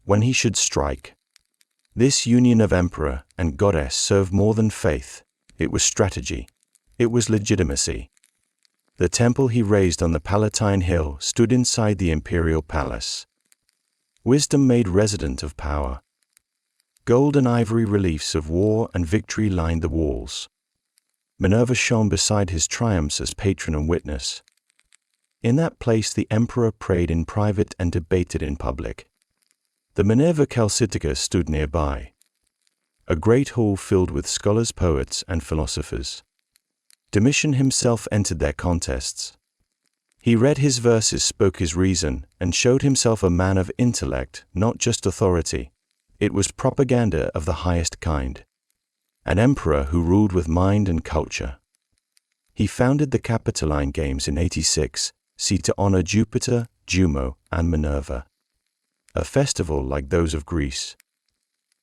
when he should strike. This union of emperor and goddess served more than faith. It was strategy. It was legitimacy. The temple he raised on the Palatine Hill stood inside the imperial palace. Wisdom made resident of power. Gold and ivory reliefs of war and victory lined the walls. Minerva shone beside his triumphs as patron and witness. In that place the emperor prayed in private and debated in public. The Minerva Chalcidica stood nearby, a great hall filled with scholars, poets, and philosophers. Domitian himself entered their contests. He read his verses, spoke his reason, and showed himself a man of intellect, not just authority. It was propaganda of the highest kind. An emperor who ruled with mind and culture. He founded the Capitoline Games in 86, to honor Jupiter, Juno, and Minerva. A festival like those of Greece,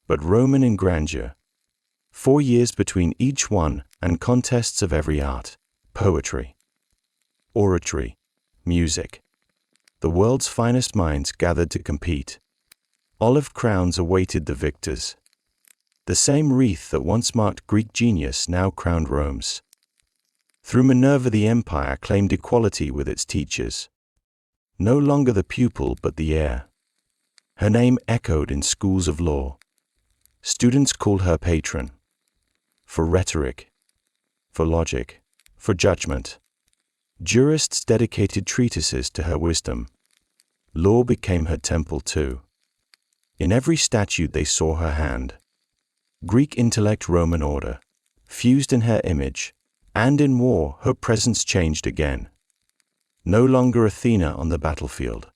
but Roman in grandeur. 4 years between each one, and contests of every art, poetry, oratory, music. The world's finest minds gathered to compete. Olive crowns awaited the victors. The same wreath that once marked Greek genius now crowned Rome's. Through Minerva the empire claimed equality with its teachers. No longer the pupil but the heir. Her name echoed in schools of law. Students called her patron. For rhetoric, for logic, for judgment. Jurists dedicated treatises to her wisdom. Law became her temple too. In every statute they saw her hand. Greek intellect, Roman order, fused in her image, and in war her presence changed again. No longer Athena on the battlefield,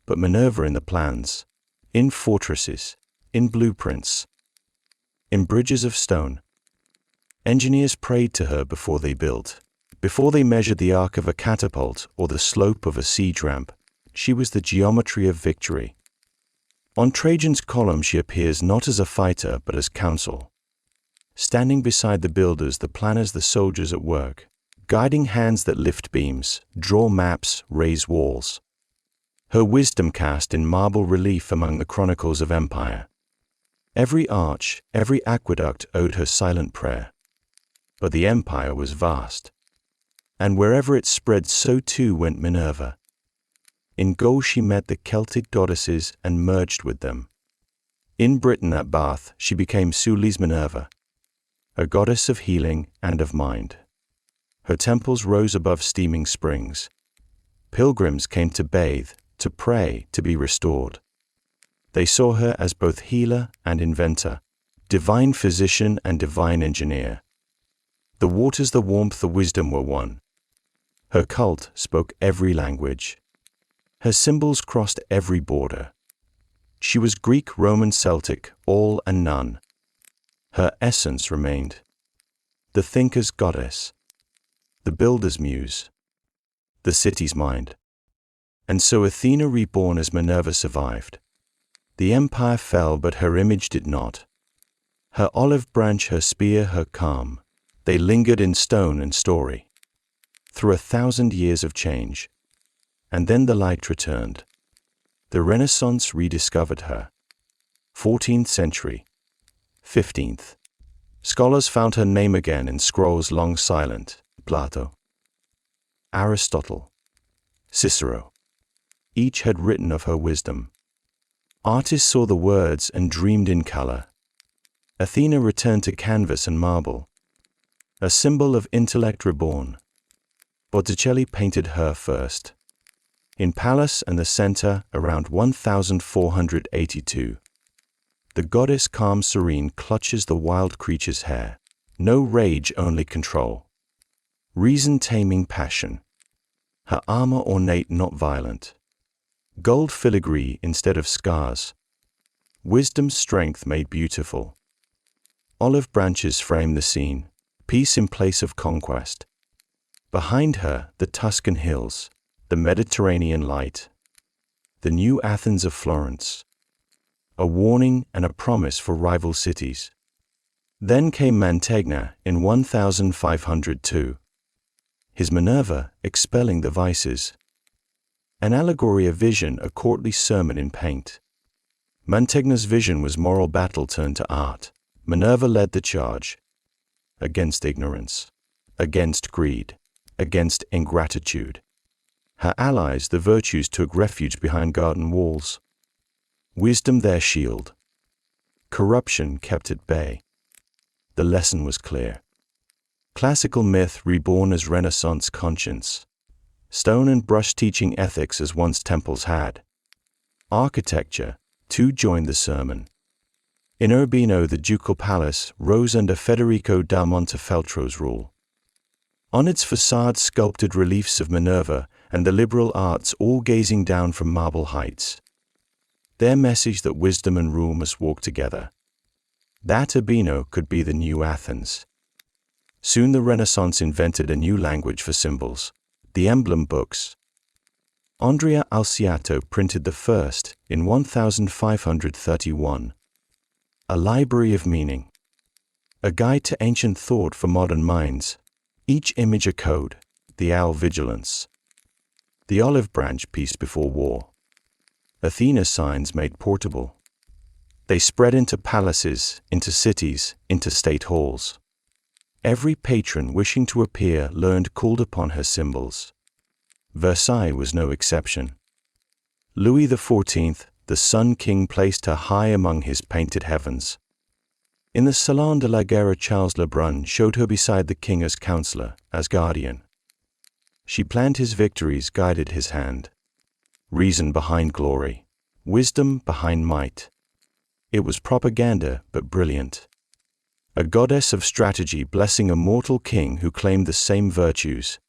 but Minerva in the plans, in fortresses, in blueprints, in bridges of stone. Engineers prayed to her before they built, before they measured the arc of a catapult or the slope of a siege ramp. She was the geometry of victory. On Trajan's column she appears not as a fighter but as counsel. Standing beside the builders, the planners, the soldiers at work, guiding hands that lift beams, draw maps, raise walls. Her wisdom cast in marble relief among the chronicles of empire. Every arch, every aqueduct owed her silent prayer. But the empire was vast, and wherever it spread so too went Minerva. In Gaul she met the Celtic goddesses and merged with them. In Britain at Bath she became Sully's Minerva, a goddess of healing and of mind. Her temples rose above steaming springs. Pilgrims came to bathe, to pray, to be restored. They saw her as both healer and inventor, divine physician and divine engineer. The waters, the warmth, the wisdom were one. Her cult spoke every language. Her symbols crossed every border. She was Greek, Roman, Celtic, all and none. Her essence remained. The thinker's goddess, the builder's muse, the city's mind. And so Athena, reborn as Minerva, survived. The empire fell, but her image did not. Her olive branch, her spear, her calm, they lingered in stone and story, through 1,000 years of change. And then the light returned. The Renaissance rediscovered her. 14th century, 15th. Scholars found her name again in scrolls long silent. Plato, Aristotle, Cicero. Each had written of her wisdom. Artists saw the words and dreamed in color. Athena returned to canvas and marble, a symbol of intellect reborn. Botticelli painted her first. In Palace and the Center around 1482. The goddess, calm, serene, clutches the wild creature's hair. No rage, only control. Reason taming passion. her armor ornate not violent, gold filigree instead of scars, wisdom's strength made beautiful. Olive branches frame the scene, peace in place of conquest. Behind her, the Tuscan hills, the Mediterranean light, the new Athens of Florence, a warning and a promise for rival cities. Then came Mantegna in 1502, his Minerva expelling the vices, an allegory of vision, a courtly sermon in paint. Mantegna's vision was moral battle turned to art. Minerva led the charge against ignorance, against greed, against ingratitude. Her allies, the virtues, took refuge behind garden walls. Wisdom their shield. Corruption kept at bay. The lesson was clear. Classical myth reborn as Renaissance conscience. Stone and brush teaching ethics as once temples had. Architecture, too, joined the sermon. In Urbino, the ducal palace rose under Federico da Montefeltro's rule. On its facade sculpted reliefs of Minerva and the liberal arts, all gazing down from marble heights. Their message that wisdom and rule must walk together. That Urbino could be the new Athens. Soon the Renaissance invented a new language for symbols, the emblem books. Andrea Alciato printed the first in 1531. A library of meaning. A guide to ancient thought for modern minds. Each image a code, the owl vigilance. The olive branch peace before war. Athena signs made portable. They spread into palaces, into cities, into state halls. Every patron wishing to appear learned called upon her symbols. Versailles was no exception. Louis XIV, the Sun King, placed her high among his painted heavens. In the Salon de la Guerre, Charles Lebrun showed her beside the king as counselor, as guardian. She planned his victories, guided his hand. Reason behind glory, wisdom behind might. It was propaganda, but brilliant. A goddess of strategy blessing a mortal king who claimed the same virtues.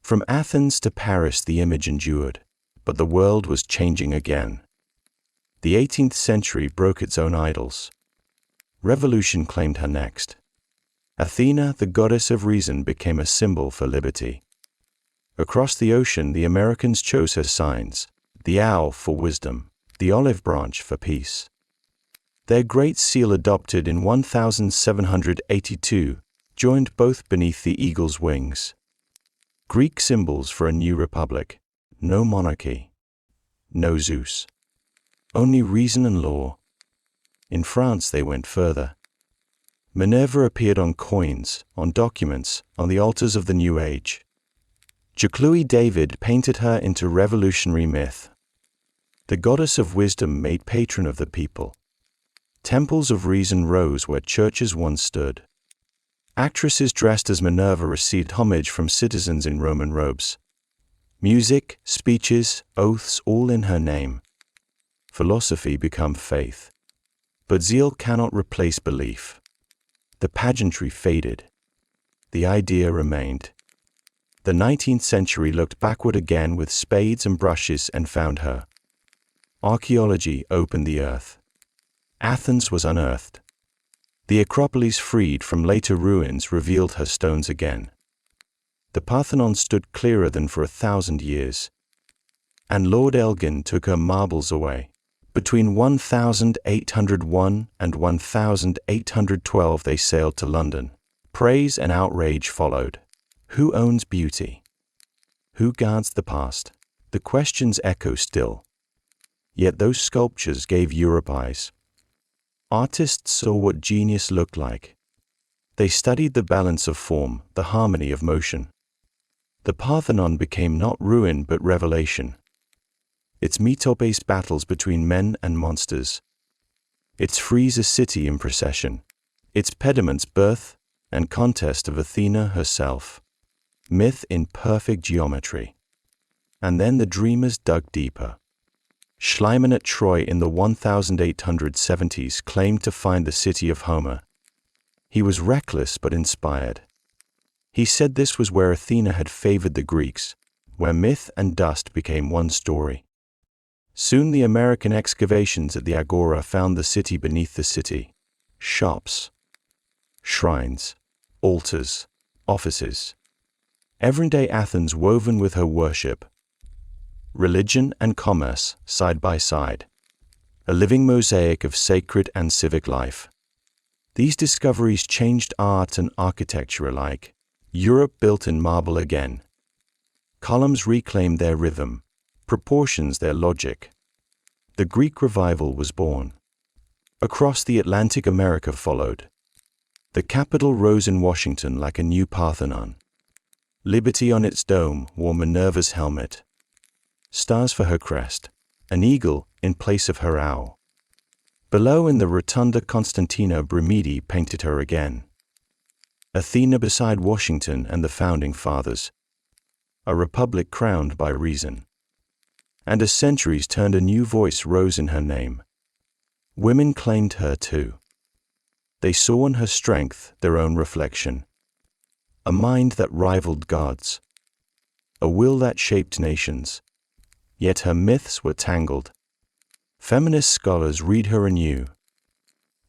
From Athens to Paris the image endured, but the world was changing again. The 18th century broke its own idols. Revolution claimed her next. Athena, the goddess of reason, became a symbol for liberty. Across the ocean the Americans chose her signs, the owl for wisdom, the olive branch for peace. Their great seal, adopted in 1782, joined both beneath the eagle's wings. Greek symbols for a new republic. No monarchy. No Zeus. Only reason and law. In France they went further. Minerva appeared on coins, on documents, on the altars of the New Age. Jacques Louis David painted her into revolutionary myth. The goddess of wisdom made patron of the people. Temples of reason rose where churches once stood. Actresses dressed as Minerva received homage from citizens in Roman robes. Music, speeches, oaths, all in her name. Philosophy became faith. But zeal cannot replace belief. The pageantry faded. The idea remained. The 19th century looked backward again with spades and brushes and found her. Archaeology opened the earth. Athens was unearthed. The Acropolis, freed from later ruins, revealed her stones again. The Parthenon stood clearer than for 1,000 years. And Lord Elgin took her marbles away. Between 1801 and 1812 they sailed to London. Praise and outrage followed. Who owns beauty? Who guards the past? The questions echo still. Yet those sculptures gave Europe eyes. Artists saw what genius looked like. They studied the balance of form, the harmony of motion. The Parthenon became not ruin but revelation. Its metopes battles between men and monsters. Its frieze a city in procession. Its pediments birth and contest of Athena herself. Myth in perfect geometry. And then the dreamers dug deeper. Schliemann at Troy in the 1870s claimed to find the city of Homer. He was reckless but inspired. He said this was where Athena had favored the Greeks, where myth and dust became one story. Soon the American excavations at the Agora found the city beneath the city. Shops, shrines, altars, offices. Everyday Athens woven with her worship. Religion and commerce side by side. A living mosaic of sacred and civic life. These discoveries changed art and architecture alike. Europe built in marble again. Columns reclaimed their rhythm, proportions their logic. The Greek revival was born. Across the Atlantic, America followed. The capital rose in Washington like a new Parthenon. Liberty on its dome wore Minerva's helmet. Stars for her crest, an eagle in place of her owl. Below in the rotunda Constantina Brumidi painted her again. Athena beside Washington and the founding fathers. A republic crowned by reason. And as centuries turned, a new voice rose in her name. Women claimed her too. They saw in her strength their own reflection. A mind that rivaled gods. A will that shaped nations. Yet her myths were tangled. Feminist scholars read her anew.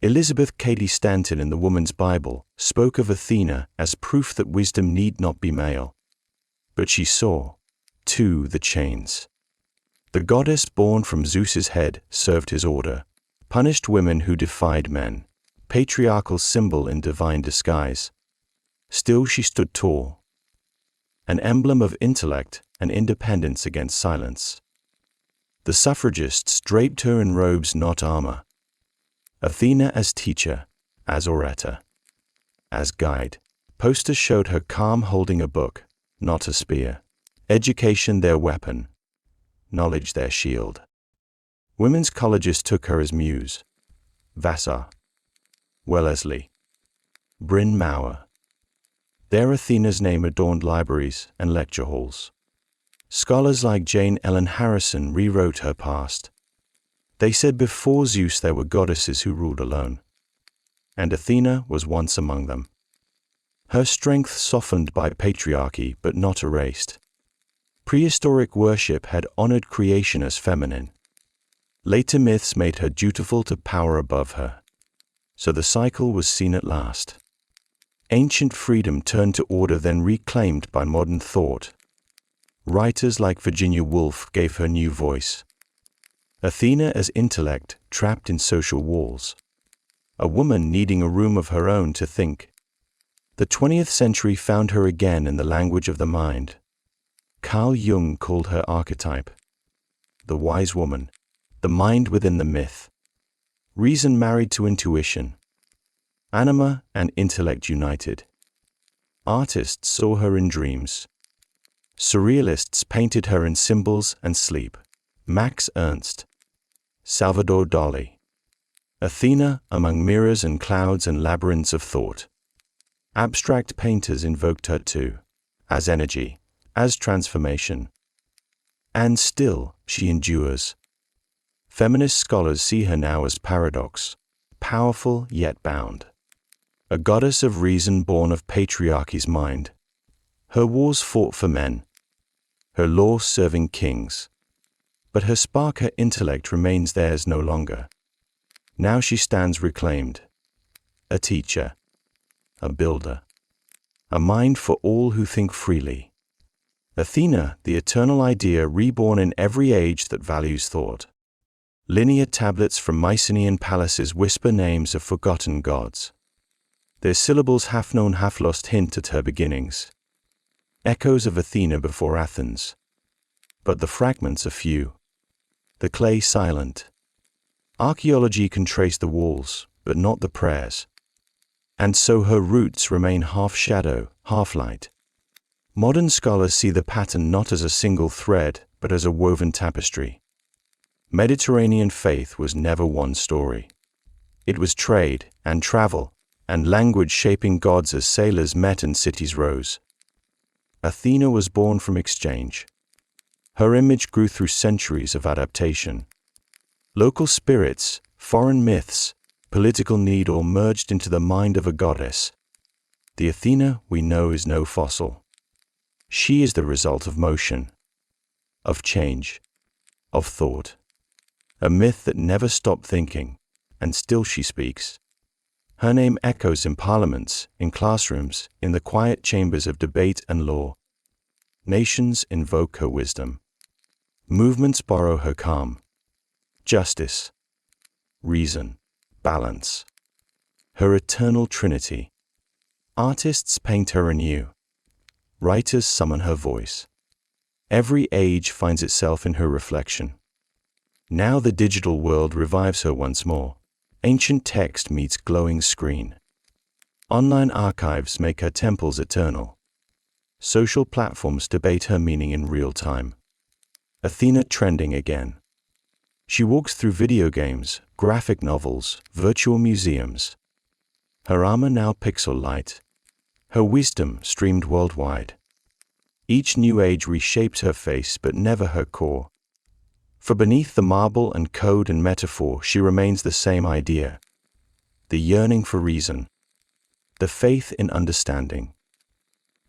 Elizabeth Cady Stanton in The Woman's Bible spoke of Athena as proof that wisdom need not be male. But she saw, too, the chains. The goddess born from Zeus's head served his order, punished women who defied men, patriarchal symbol in divine disguise. Still she stood tall, an emblem of intellect and independence against silence. The suffragists draped her in robes, not armor. Athena as teacher, as orator, as guide. Posters showed her calm holding a book, not a spear. Education their weapon, knowledge their shield. Women's colleges took her as muse. Vassar, Wellesley, Bryn Mawr. There Athena's name adorned libraries and lecture halls. Scholars like Jane Ellen Harrison rewrote her past. They said before Zeus there were goddesses who ruled alone, and Athena was once among them. Her strength softened by patriarchy but not erased. Prehistoric worship had honored creation as feminine. Later myths made her dutiful to power above her. So the cycle was seen at last. Ancient freedom turned to order, then reclaimed by modern thought. Writers like Virginia Woolf gave her new voice. Athena as intellect trapped in social walls. A woman needing a room of her own to think. The 20th century found her again in the language of the mind. Carl Jung called her archetype. The wise woman, the mind within the myth. Reason married to intuition. Anima and intellect united. Artists saw her in dreams. Surrealists painted her in symbols and sleep. Max Ernst, Salvador Dali. Athena among mirrors and clouds and labyrinths of thought. Abstract painters invoked her too, as energy, as transformation. And still, she endures. Feminist scholars see her now as paradox, powerful yet bound. A goddess of reason born of patriarchy's mind. Her wars fought for men, her law serving kings. But her spark, her intellect remains theirs no longer. Now she stands reclaimed, a teacher, a builder, a mind for all who think freely. Athena, the eternal idea reborn in every age that values thought. Linear tablets from Mycenaean palaces whisper names of forgotten gods. Their syllables half-known, half-lost hint at her beginnings. Echoes of Athena before Athens. But the fragments are few. The clay silent. Archaeology can trace the walls, but not the prayers. And so her roots remain half shadow, half light. Modern scholars see the pattern not as a single thread, but as a woven tapestry. Mediterranean faith was never one story. It was trade and travel and language shaping gods as sailors met and cities rose. Athena was born from exchange. Her image grew through centuries of adaptation. Local spirits, foreign myths, political need all merged into the mind of a goddess. The Athena we know is no fossil. She is the result of motion, of change, of thought. A myth that never stopped thinking, and still she speaks. Her name echoes in parliaments, in classrooms, in the quiet chambers of debate and law. Nations invoke her wisdom. Movements borrow her calm. Justice, reason, balance. Her eternal trinity. Artists paint her anew. Writers summon her voice. Every age finds itself in her reflection. Now the digital world revives her once more. Ancient text meets glowing screen. Online archives make her temples eternal. Social platforms debate her meaning in real time. Athena trending again. She walks through video games, graphic novels, virtual museums. Her armor now pixel light. Her wisdom streamed worldwide. Each new age reshapes her face but never her core. For beneath the marble and code and metaphor she remains the same idea. The yearning for reason. The faith in understanding.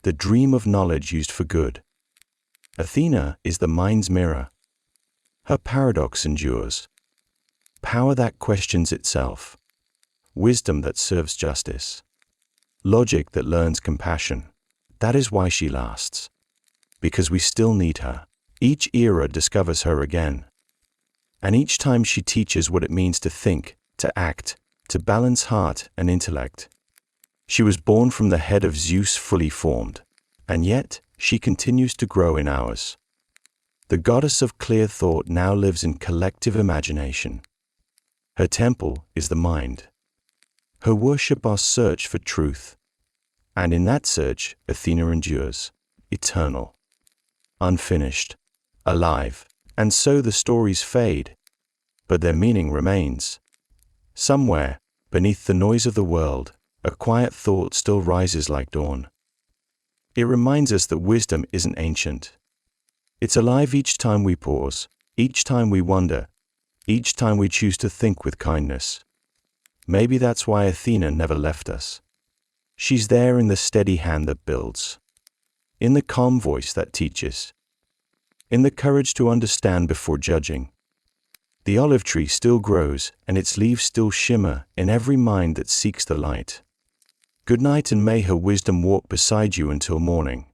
The dream of knowledge used for good. Athena is the mind's mirror. Her paradox endures. Power that questions itself. Wisdom that serves justice. Logic that learns compassion. That is why she lasts. Because we still need her. Each era discovers her again. And each time she teaches what it means to think, to act, to balance heart and intellect. She was born from the head of Zeus fully formed, and yet she continues to grow in ours. The goddess of clear thought now lives in collective imagination. Her temple is the mind. Her worship our search for truth. And in that search, Athena endures, eternal, unfinished, alive. And so the stories fade, but their meaning remains. Somewhere, beneath the noise of the world, a quiet thought still rises like dawn. It reminds us that wisdom isn't ancient. It's alive each time we pause, each time we wonder, each time we choose to think with kindness. Maybe that's why Athena never left us. She's there in the steady hand that builds, in the calm voice that teaches, in the courage to understand before judging. The olive tree still grows, and its leaves still shimmer in every mind that seeks the light. Good night, and may her wisdom walk beside you until morning.